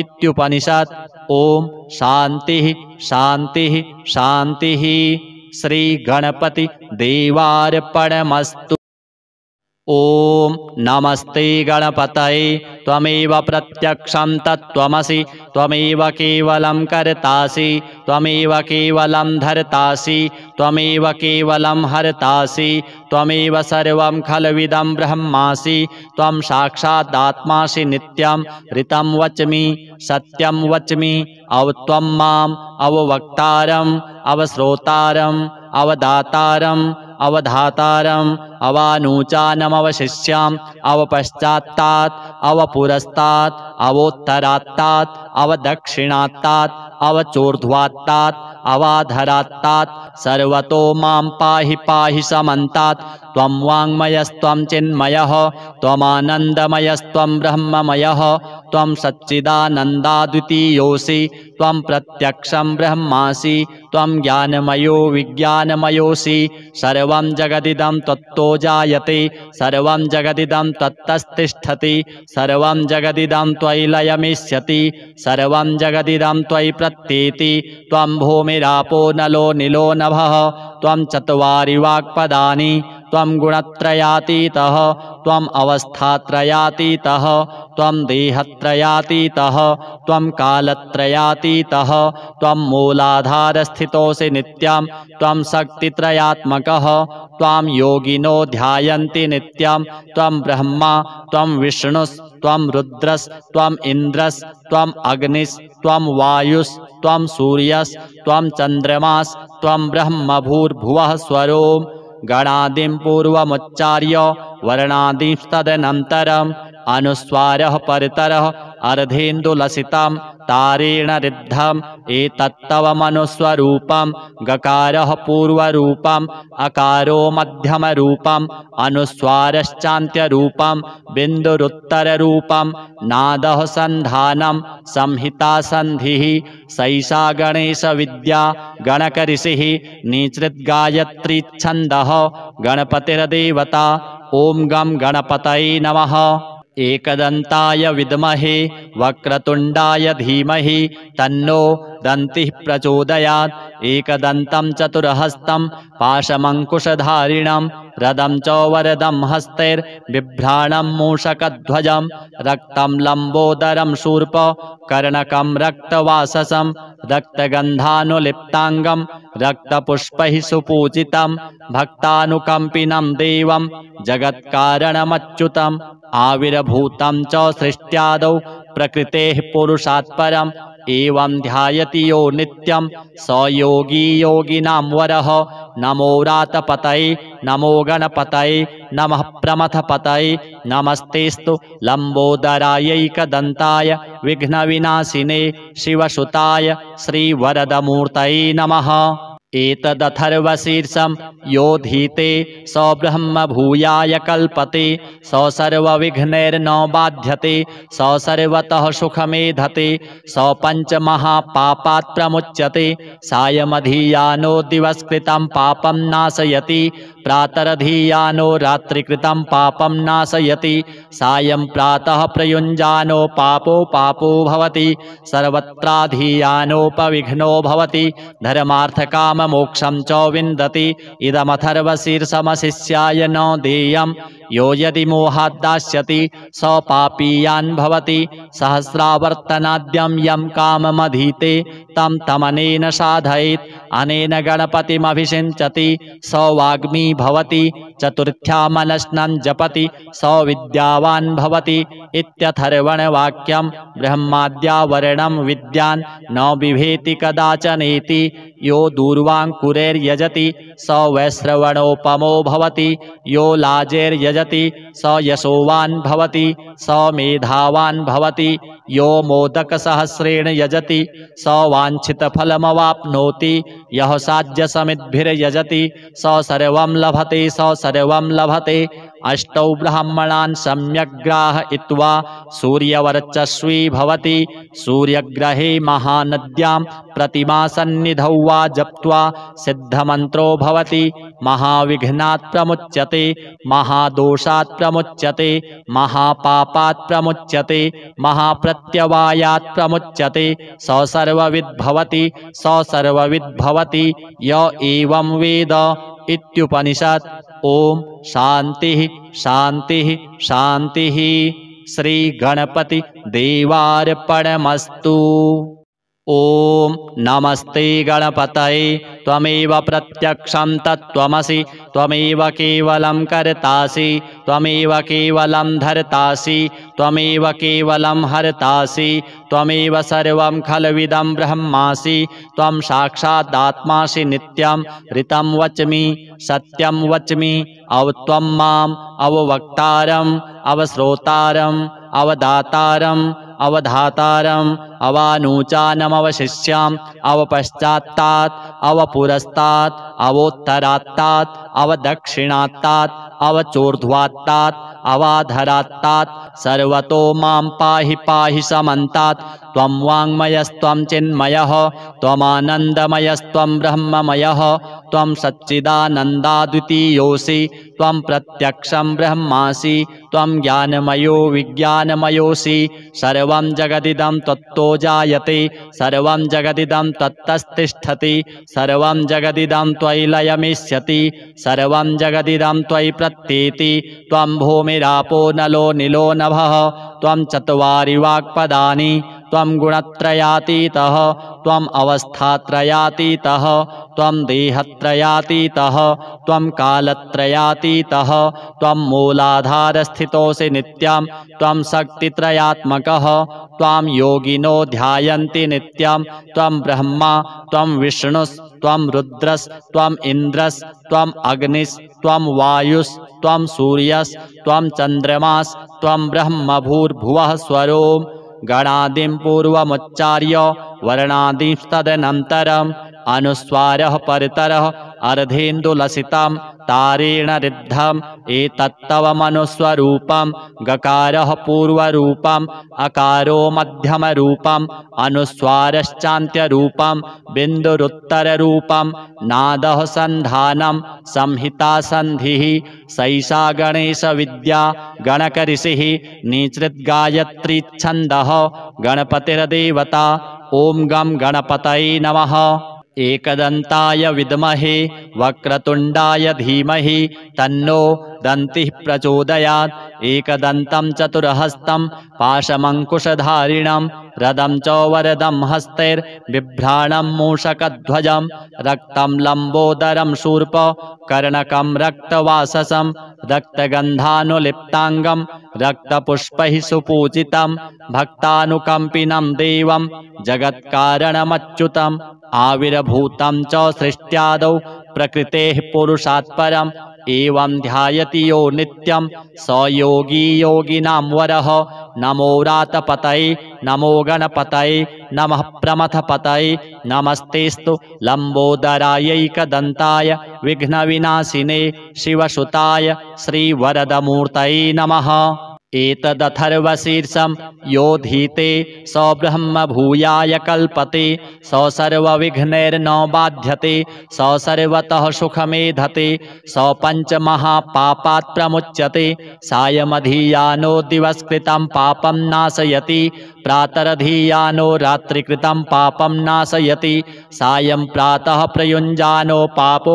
इत्युपनिषत्। ओम शांति शांति शांति। श्री गणपति देवार्पणमस्तु। ओम नमस्ते गणपतये त्वमेव प्रत्यक्षं तत्त्वमसि त्वमेव केवलं कर्तासि त्वमेव केवलं धर्तासि त्वमेव केवलं हर्तासि त्वमेव सर्वं खल्विदं ब्रह्मासि त्वं साक्षादात्मासि नित्यं ऋतं वच्मि सत्यं वच्मि अवत्वं माम् अववक्तारम् अवश्रोतारम् अवदातारम् अवधातारम् अवानूचानमवशिष्याम् अवपश्चात्तात् अवपुरस्तात् अवोत्तरात्तात् अवदक्षिणात्तात् अवचोर्ध्वात्तात् अवाधरात्तात् सर्वतो मां पाहि पाहि समन्तात् त्वं वाङ्मयस्त्वं चिन्मयः त्वमानन्दमयस्त्वं ब्रह्ममयः त्वं सच्चिदानन्दाद्वितीयोऽसि त्वं प्रत्यक्षं ब्रह्मासि त्वं ज्ञानमयो विज्ञानमयोऽसि सर्वं जगदिदं त्वत्तो जायते सर्वं जगदिदं त्वत्तस्तिष्ठति सर्वं जगदिदं त्वयि लयमिष्यति सर्वं जगदिदं त्वयि प्रत्येति त्वं भूमिरापो नलो निलो नभः त्वं चत्वारि वाक्पदानि त्वं गुणत्रयातीतः त्वम् अवस्थात्रयातीतः त्वं देहत्रयातीतः त्वं कालत्रयातीतः त्वं मूलाधारस्थितोऽसि नित्यं त्वं शक्तित्रयात्मकः त्वां योगिनो ध्यायन्ति नित्यं त्वं ब्रह्मा त्वं विष्णुस्त्वं रुद्रस्त्वम् इन्द्रस्त्वम् अग्निस्त्वं वायुस्त्वं सूर्यस्त्वं चन्द्रमास्त्वं ब्रह्मभूर्भुवः स्वरोम् गणादिं पूर्वमुच्चार्य वर्णादिंस्तदनन्तरम् अनुस्वारः परतरः अर्धेन्दुलसितं तारेण ऋद्धम् एतत्तवमनुस्वरूपं गकारः पूर्वरूपम् अकारो मध्यमरूपम् अनुस्वारश्चान्त्यरूपं बिन्दुरुत्तररूपं नादः सन्धानं संहिता सन्धिः सैषा गणेशविद्या गणकऋषिः निसृद्गायत्रीच्छन्दः गणपतिर्देवता। ॐ गं गणपतये नमः। एकदन्ताय विद्महे वक्रतुण्डाय धीमहि तन्नो दन्तिः प्रचोदयात्। एकदन्तं चतुर्हस्तं पाशमङ्कुशधारिणं रदं च वरदं हस्तैर्बिभ्राणं मूषकध्वजं रक्तं लम्बोदरं शूर्प कर्णकं रक्तवाससं रक्तगन्धानुलिप्ताङ्गं रक्तपुष्पैः सुपूजितं भक्तानुकम्पिनं देवं जगत्कारणमच्युतम्। आविर्भूतं च सृष्ट्यादौ प्रकृतेः पुरुषात् परम् एवं ध्यायति यो नित्यं स योगी योगिनां वरः। नमो रातपतये नमो गणपतये नमः प्रमथपतये नमस्तेस्तु लम्बोदरायैकदन्ताय विघ्नविनाशिने शिवसुताय श्रीवरदमूर्तये नमः। एतदथर्वशीर्षं यो धीते स ब्रह्म भूयाय कल्पते स सर्वविघ्नैर्न बाध्यते स सर्वतः सुखमेधते स पञ्चमहापापात् प्रमुच्यते। सायमधीयानो दिवसकृतं पापं नाशयति प्रातरधीयानो रात्रिकृतं पापं नाशयति। सायं प्रातः प्रयुञ्जानो पापो भवति सर्वत्राधीयानोपविघ्नो भवति धर्मार्थकाम मोक्षं च विन्दति। इदमथर्वशीर्षमशिष्याय न देयं यो यदि मोहात् दास्यति स पापीयान् भवति। सहस्रावर्तनाद्यं यं काममधीते तं तमनेन साधयेत् अनेन गणपतिमभिषिञ्चति स वाग्मी भवति। चतुर्थ्यामनश्नं जपति स विद्यावान् भवति इत्यथर्वणवाक्यं। ब्रह्माद्यावरणं विद्यान् न बिभेति कदाचनेति यो दूर्वाङ्कुरैर्यजति स वैश्रवणोपमो भवति। यो लाजैर्यजति स यशोवान् भवति स मेधावान् भवति। यो मोदकसहस्रेण यजति स वाञ्छितफलमवाप्नोति। यः साध्यसमिद्भिर्यजति स सर्वं लभते स सर्वं लभते। अष्टौ ब्राह्मणान् सम्यग्ग्राहयित्वा सूर्यवर्चस्वी भवति। सूर्यग्रहे महानद्यां प्रतिमासन्निधौ वा जप्त्वा सिद्धमन्त्रो भवति। महाविघ्नात् प्रमुच्यते महादोषात् प्रमुच्यते महापापात् प्रमुच्यते महाप्रत्यवायात् प्रमुच्यते स सर्वविद् भवति स सर्वविद् भवति य एवं वेद इत्युपनिषत्। ओम शांति शांति शांति। श्री गणपति देवार्पणमस्तु। ओम नमस्ते गणपतये त्वमेव प्रत्यक्षं तत्त्वमसि त्वमेव केवलं कर्तासि त्वमेव केवलं धर्तासि त्वमेव केवलं हर्तासि त्वमेव सर्वं खल्विदं ब्रह्मासि। त्वं साक्षादात्मासि नित्यं ऋतं वच्मि सत्यं वच्मि अवत्वं माम् अववक्तारम् अवश्रोतारम् अवदातारम् अवधातारम् अवानूचानमवशिष्याम् अवपश्चात्तात् अवपुरस्तात् अवोत्तरात्तात् अवदक्षिणात्तात् अवचोर्ध्वात्तात् अवाधरात्तात् सर्वतो मां पाहि पाहि समन्तात्। त्वं वाङ्मयस्त्वं चिन्मयः त्वमानन्दमयस्त्वं ब्रह्ममयः त्वं सच्चिदानन्दाद्वितीयोऽसि त्वं प्रत्यक्षं ब्रह्मासि त्वं ज्ञानमयो विज्ञानमयोऽसि। सर्वं जगदिदं तत्तो जायते सर्वं जगदिदं तत्तस्तिष्ठति सर्वं जगदिदं त्वयि लयमिष्यति सर्वं जगदिदं त्वयि प्रत्येति। त्वं भूमिरापो नलो निलो नभः त्वं चत्वारि वाक्पदानि त्वं गुणत्रयातीतः त्वम् अवस्थात्रयातीतः त्वं देहत्रयातीतः त्वं कालत्रयातीतः त्वं मूलाधारस्थितोऽसि नित्यं त्वं शक्तित्रयात्मकः त्वां योगिनो ध्यायन्ति नित्यं। त्वं ब्रह्मा त्वं विष्णुस्त्वं रुद्रस्त्वम् इन्द्रस्त्वम् अग्निस्त्वं वायुस्त्वं सूर्यस्त्वं चन्द्रमास्त्वं ब्रह्मभूर्भुवः स्वरोम्। गणादिं पूर्वमुच्चार्य वर्णादिंस्तदनन्तरम् अनुस्वारः परतरः अर्धेन्दुलसितं तारेण ऋद्धम् एतत्तव मनुस्वरूपं गकारः पूर्वरूपम् अकारो मध्यमरूपम् अनुस्वारश्चान्त्यरूपं बिन्दुरुत्तररूपं नादः सन्धानं संहिता सन्धिः सैषा गणेशविद्या गणकऋषिः निसृद्गायत्री छन्दः गणपतिर्देवता ॐ गं गणपतये नमः। एकदन्ताय विद्महे वक्रतुण्डाय धीमहि तन्नो दन्तिः प्रचोदयात्। एकदन्तं चतुर्हस्तं पाशमङ्कुशधारिणं रदं च वरदं हस्तैर्बिभ्राणं मूषकध्वजं रक्तं लम्बोदरं शूर्प कर्णकं रक्तवाससं रक्तगन्धानुलिप्ताङ्गं रक्तपुष्पैः सुपूजितं भक्तानुकम्पिनं देवं जगत्कारणमच्युतम् आविर्भूतं च सृष्ट्यादौ प्रकृतेः पुरुषात् परम् एवं ध्यायति यो नित्यं स योगी योगिनां वरः। नमो रातपतये नमो गणपतये नमः प्रमथपतये नमस्तेस्तु लम्बोदरायैकदन्ताय विघ्नविनाशिने शिवसुताय श्रीवरदमूर्तये नमः। एतदथर्वशीर्षं यो धीते स ब्रह्म भूयाय कल्पते स सर्वविघ्नैर्न बाध्यते स सर्वतः सुखमेधते स पञ्चमहापापात् प्रमुच्यते सायमधीयानो दिवसकृतं पापं नाशयति प्रातरधीयानो रात्रिकृतं पापं नाशयति सायं प्रातः प्रयुञ्जानो पापो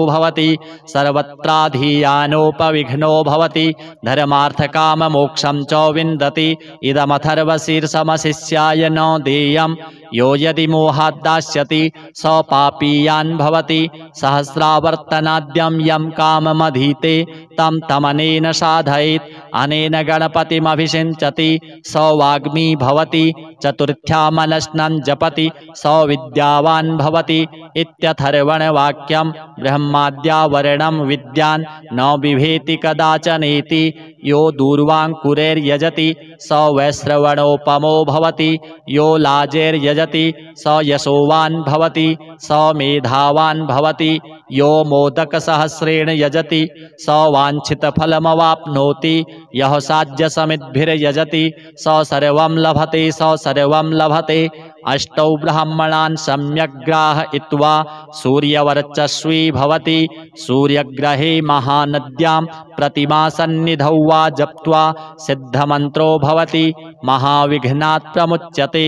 भवति सर्वत्राधीयानोपविघ्नो भवति धर्मार्थकाम मोक्षं च विन्दति। इदमथर्वशीर्षमशिष्याय न देयं यो यदि मोहात् दास्यति स पापीयान् भवति सहस्रावर्तनाद्यं यं काममधीते तं तमनेन साधयेत् अनेन गणपतिमभिषिञ्चति स वाग्मी भवति चतुर्थ्यामनश्नं जपति स विद्यावान् भवति इत्यथर्वणवाक्यं ब्रह्माद्यावरणं विद्यान् न बिभेति कदाचनेति यो दूर्वाङ्कुरैर्यजति स वैश्रवणोपमो भवति यो लाजैर्यजति स यशोवान् भवति स मेधावान् भवति यो मोदकसहस्रेण यजति स वाञ्छितफलमवाप्नोति यः साध्यसमिद्भिर्यजति स सर्वं लभते स सर्वं लभते। अष्टौ ब्राह्मणान् सम्यग्राहयित्वा सूर्यवर्चस्वी भवति सूर्यग्रहे महानद्यां प्रतिमासन्निधौ वा जप्त्वा सिद्धमन्त्रो भवति महाविघ्नात् प्रमुच्यते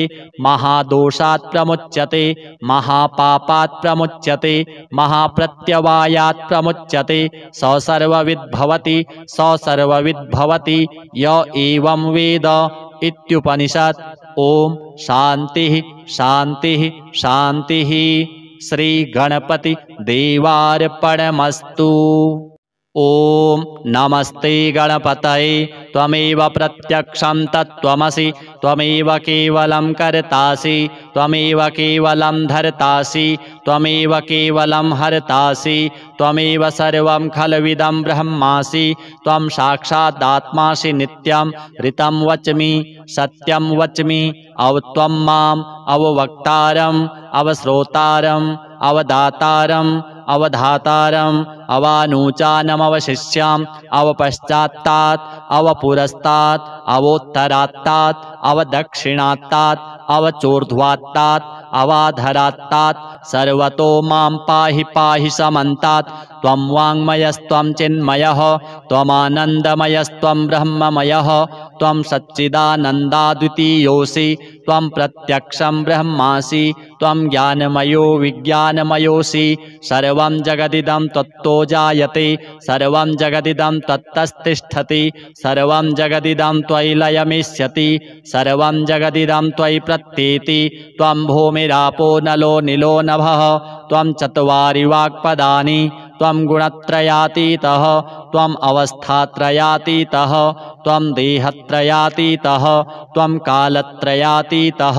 महादोषात् प्रमुच्यते महापापात् प्रमुच्यते महाप्रत्यवायात् प्रमुच्यते स सर्वविद् भवति स सर्वविद् भवति य एवं वेद इत्युपनिषत्। ओम शांति शांति शांति। श्री गणपति देवार्पणमस्तु। ओम नमस्ते गणपतये त्वमेव प्रत्यक्षं तत्त्वमसि त्वमेव केवलं कर्तासि त्वमेव केवलं धर्तासि त्वमेव केवलं हर्तासि त्वमेव सर्वं खल्विदं ब्रह्मासि त्वं साक्षादात्मासि नित्यं ऋतं वच्मि सत्यं वच्मि अवत्वं माम् अववक्तारम् अवश्रोतारम् अवदातारम् अवधातारम् अवानूचानमवशिष्याम् अवपश्चात्तात् अवपुरस्तात् अवोत्तरात्तात् अवदक्षिणात्तात् अवचोर्ध्वात्तात् अवाधरात्तात् सर्वतो मां पाहि पाहि समन्तात्। त्वं वाङ्मयस्त्वं चिन्मयः त्वमानन्दमयस्त्वं ब्रह्ममयः त्वं सच्चिदानन्दाद्वितीयोऽसि त्वं प्रत्यक्षं ब्रह्मासि त्वं ज्ञानमयो विज्ञानमयोऽसि सर्वं जगदिदं त्वत्तो जायते सर्वं जगदिदं त्वत्तस्तिष्ठति सर्वं जगदिदं त्वयि लयमिष्यति सर्वं जगदिदं त्वयि प्रत्येति त्वं भूमिरापो नलो निलो नभः त्वं चत्वारि वाक्पदानि त्वं गुणत्रयातीतः त्वम् अवस्थात्रयातीतः त्वं देहत्रयातीतः त्वं कालत्रयातीतः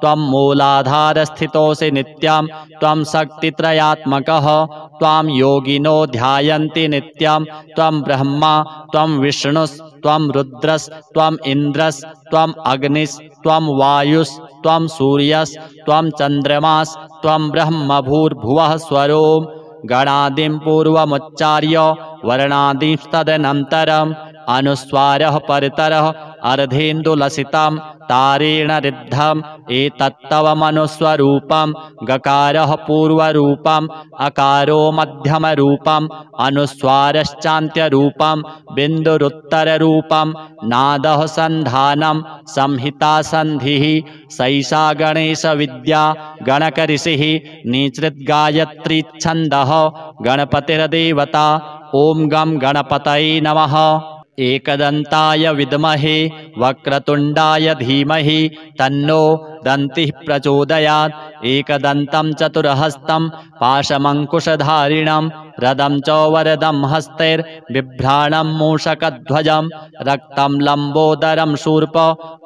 त्वं मूलाधारस्थितोऽसि नित्यं त्वं शक्तित्रयात्मकः त्वां योगिनो ध्यायन्ति नित्यं त्वं ब्रह्मा त्वं विष्णुस्त्वं रुद्रस्त्वम् इन्द्रस्त्वम् अग्निस्त्वं वायुस्त्वं सूर्यस्त्वं चन्द्रमास्त्वं ब्रह्म भूर्भुवः स्वरो गणादिं पूर्वमुच्चार्य वर्णादिंस्तदनन्तरम् अनुस्वारः परतरः अर्धेन्दुलसितं तारेण रिद्धम् एतत्तवमनुस्वरूपं गकारः पूर्वरूपम् अकारो मध्यमरूपम् अनुस्वारश्चान्त्यरूपं बिन्दुरुत्तररूपं नादः सन्धानं संहिता सन्धिः सैषा गणेशविद्या गणकऋषिः निसृद्गायत्री छन्दः गणपतिर्देवता ॐ गं गणपतये नमः। एकदन्ताय विद्महे वक्रतुण्डाय धीमहि तन्नो दन्तिः प्रचोदयात्। एकदन्तं चतुर्हस्तं पाशमङ्कुशधारिणं रदं च वरदं हस्तैर्बिभ्राणं मूषकध्वजं रक्तं लम्बोदरं शूर्प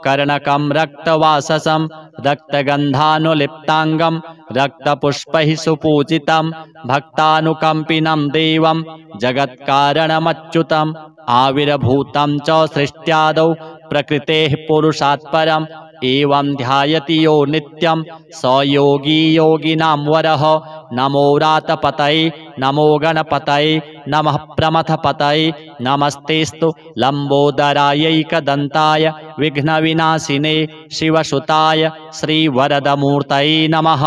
कर्णकं रक्तवाससं रक्तगन्धानुलिप्ताङ्गं रक्तपुष्पैः सुपूजितं भक्तानुकम्पिनं देवं जगत्कारणमच्युतम् आविर्भूतं च सृष्ट्यादौ प्रकृतेः पुरुषात् परम् एवं ध्यायति यो नित्यं स योगी योगिनां वरः। नमो रातपतये नमो गणपतये नमः प्रमथपतये नमस्तेस्तु लम्बोदरायैकदन्ताय विघ्नविनाशिने शिवसुताय श्रीवरदमूर्तये नमः।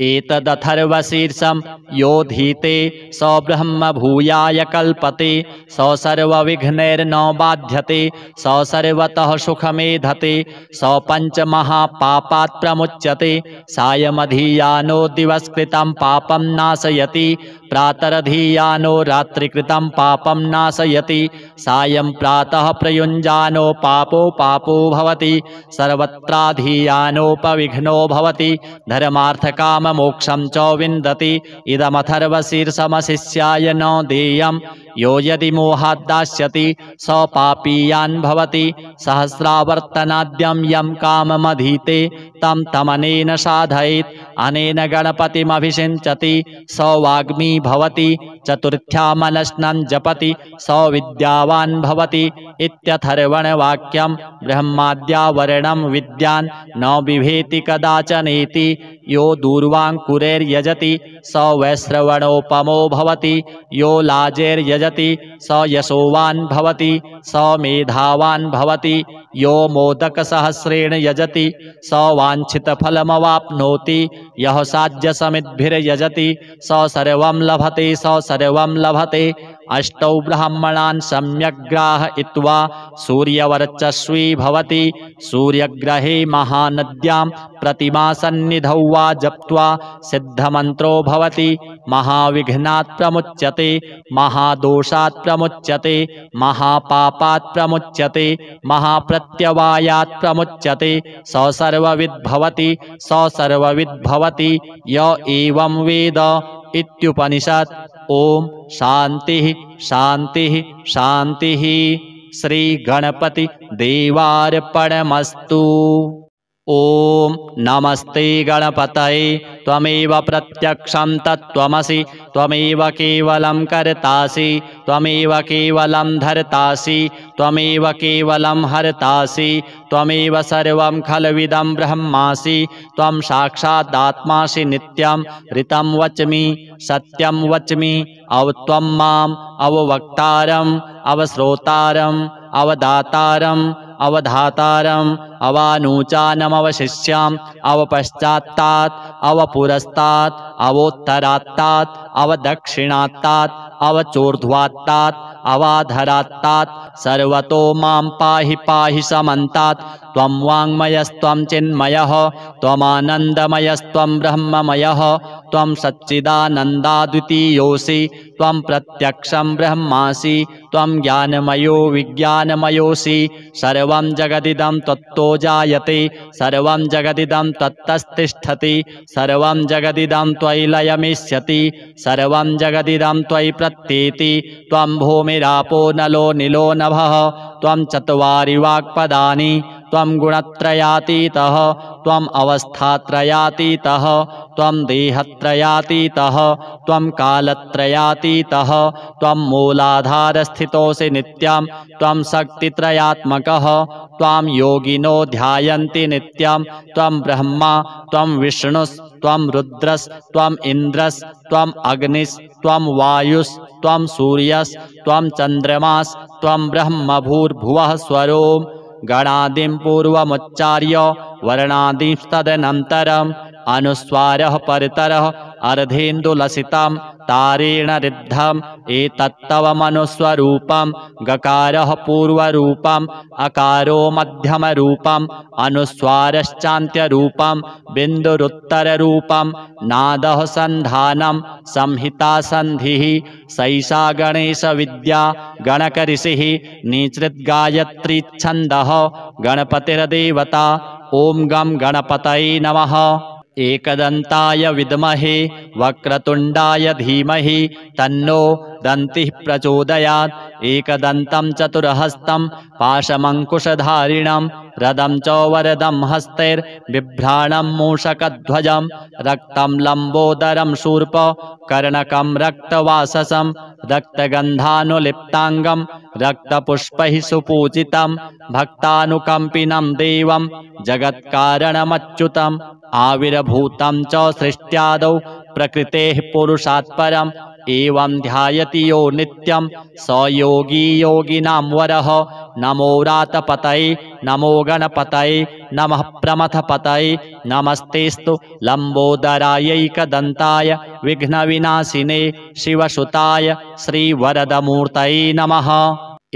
एतदथर्वशीर्षं योधीते स ब्रह्म भूयाय कल्पते स सर्वविघ्नैर्न बाध्यते स सर्वतः सुखमेधते स पञ्चमहापापात् प्रमुच्यते सायमधियानो दिवसकृतं पापं नाशयति प्रातरधियानो रात्रिकृतं पापं नाशयति सायं प्रातः प्रयुञ्जानो पापो भवति सर्वत्राधियानोपविघ्नो भवति धर्मार्थकाममोक्षं च विन्दति। इदमथर्वशीर्षमशिष्याय न देयं यो यदि मोहात् दास्यति स पापीयान् भवति सहस्रावर्तनाद्यं यं काममधीते तं तमनेन साधयेत् अनेन गणपतिमभिषिञ्चति स वाग्मी भवति चतुर्थ्यामनश्नं जपति स विद्यावान् भवति इत्यथर्वणवाक्यं ब्रह्माद्यावरणं विद्यान् न बिभेति कदाचनेति यो दूर्वाङ्कुरैर्यजति स वैश्रवणोपमो भवति यो लाजैर्यजति स यशोवान् भवति स मेधावान् भवति यो मोदकसहस्रेण यजति स वाञ्छितफलमवाप्नोति यः साध्यसमिद्भिर्यजति स सर्वं लभते स सर्वं लभते। अष्टौ ब्राह्मणान् सम्यक् ग्राहयित्वा सूर्यवर्चस्वी भवति सूर्यग्रहे महानद्यां प्रतिमासन्निधौ वा जप्त्वा सिद्धमन्त्रो भवति महाविघ्नात् प्रमुच्यते महादोषात् प्रमुच्यते महापापात् प्रमुच्यते महाप्रत्यवायात् प्रमुच्यते स सर्वविद् भवति स सर्वविद् भवति य एवं वेद इत्युपनिषत्। ओम शांति शांति शांति। श्री गणपति देवार्पणमस्तु। ओम नमस्ते गणपतये त्वमेव प्रत्यक्षं तत्त्वमसि त्वमेव केवलं कर्तासि त्वमेव केवलं धर्तासि त्वमेव केवलं हर्तासि त्वमेव सर्वं खल्विदं ब्रह्मासि त्वं साक्षादात्मासि नित्यं ऋतं वच्मि सत्यं वच्मि अवत्वं माम् अववक्तारम् अवश्रोतारम् अवदातारम् अवधातारम् अवानूचानमवशिष्याम् अवपश्चात्तात् अवपुरस्तात् अवोत्तरात्तात् अवदक्षिणात्तात् अवचोर्ध्वात्तात् अवाधरात्तात् सर्वतो मां पाहि पाहि समन्तात्। त्वं वाङ्मयस्त्वं चिन्मयः त्वमानन्दमयस्त्वं ब्रह्ममयः त्वं सच्चिदानन्दाद्वितीयोऽसि त्वं प्रत्यक्षं ब्रह्मासि त्वं ज्ञानमयो विज्ञानमयोऽसि सर्वं जगदिदं त्वत्तो जायते सर्वं जगदिदं त्वत्तस्तिष्ठति सर्वं जगदिदं त्वयि लयमिष्यति सर्वं जगदिदं त्वयि प्रत्येति त्वं भूमिरापो नलो निलो नभः त्वं चत्वारि वाक्पदानि त्वं गुणत्रयातीतः त्वम् अवस्थात्रयातीतः त्वं देहत्रयातीतः त्वं कालत्रयातीतः त्वं मूलाधारस्थितोऽसि नित्यं त्वं शक्तित्रयात्मकः त्वां योगिनो ध्यायन्ति नित्यं त्वं ब्रह्मा त्वं विष्णुः त्वं रुद्रस् त्वं इन्द्रस् त्वं अग्निस् त्वं वायुस् त्वं सूर्यस् त्वं चन्द्रमास् त्वं ब्रह्मभूर्भुवः स्वरोम् गणादिं पूर्वमुच्चार्य वर्णादिंस्तदनन्तरम् अनुस्वारः परतरः अर्धेन्दुलसितं तारेण ऋद्धम् एतत्तवमनुस्वरूपं गकारः पूर्वरूपम् अकारो मध्यमरूपम् अनुस्वारश्चान्त्यरूपं बिन्दुरुत्तररूपं नादः सन्धानं संहिता सन्धिः सैषा गणेशविद्या गणकऋषिः निसृद्गायत्री छन्दः गणपतिर्देवता ॐ गं गणपतये नमः। एकदन्ताय विद्महे वक्रतुण्डाय धीमहि तन्नो दन्तिः प्रचोदयात्। एकदन्तं चतुर्हस्तं पाशमङ्कुशधारिणं रदं च वरदं हस्तैर्बिभ्राणं मूषकध्वजं रक्तं लम्बोदरं शूर्प कर्णकं रक्तवाससं रक्तगन्धानुलिप्ताङ्गं रक्तपुष्पैः सुपूजितं भक्तानुकम्पिनं देवं जगत्कारणमच्युतम् आविर्भूतं च सृष्ट्यादौ प्रकृतेः पुरुषात् परम् एवं ध्यायति यो नित्यं स योगी योगिनां वरः। नमो रातपतये नमो गणपतये नमः प्रमथपतये नमस्तेस्तु लम्बोदरायैकदन्ताय विघ्नविनाशिने शिवसुताय श्रीवरदमूर्तये नमः।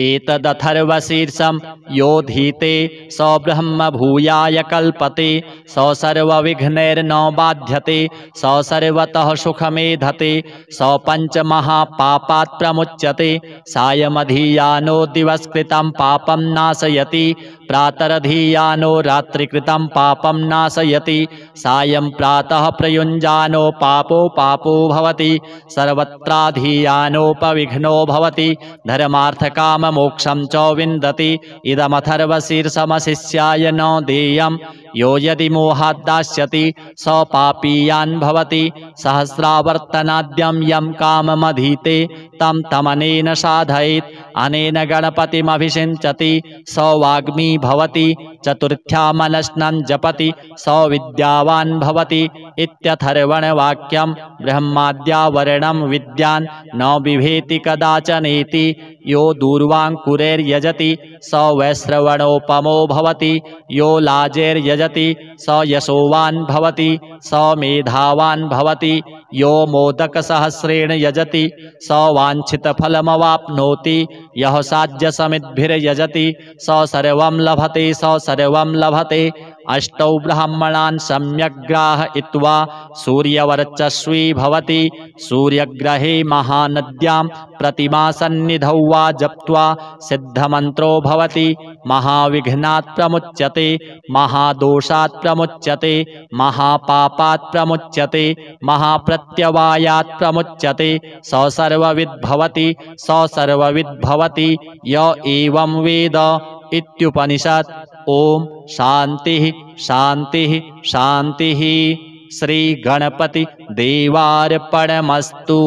एतदथर्वशीर्षं यो धीते स ब्रह्म भूयाय कल्पते स सर्वविघ्नैर्न बाध्यते स सर्वतः सुखमेधते स पञ्चमहापापात् प्रमुच्यते सायमधियानो दिवसकृतं पापं नाशयति प्रातरधियानो रात्रिकृतं पापं नाशयति सायं प्रातः प्रयुञ्जानो पापो भवति सर्वत्राधियानोपविघ्नो भवति धर्मार्थकाम मोक्षं च विन्दति। इदमथर्वशीर्षमशिष्याय न देयं यो यदि मोहात् दास्यति स पापीयान् भवति सहस्रावर्तनाद्यं यं काममधीते तं तमनेन साधयेत् अनेन गणपतिमभिषिञ्चति स वाग्मी भवति चतुर्थ्यामनश्नं जपति स विद्यावान् भवति इत्यथर्वणवाक्यं ब्रह्माद्यावरणं विद्यान् न बिभेति कदाचनेति यो दूर्वाङ्कुरैर्यजति स वैश्रवणोपमो भवति यो लाजैर्यजति स यशोवान् भवति स मेधावान् भवति यो मोदकसहस्रेण यजति स वाञ्छितफलमवाप्नोति यः साध्यसमिद्भिर्यजति स सर्वं लभते स सर्वं लभते। अष्टौ ब्राह्मणान् सम्यग्ग्राहयित्वा सूर्यवर्चस्वी भवति सूर्यग्रहे महानद्यां प्रतिमासन्निधौ वा जप्त्वा सिद्धमन्त्रो भवति महाविघ्नात् प्रमुच्यते महादोषात् प्रमुच्यते महापापात् प्रमुच्यते महाप्रत्यवायात् प्रमुच्यते स सर्वविद् भवति स सर्वविद् भवति य एवं वेद इत्युपनिषत्। ओम शांतिः शांतिः शांतिः। श्री गणपति देवार्पणमस्तु।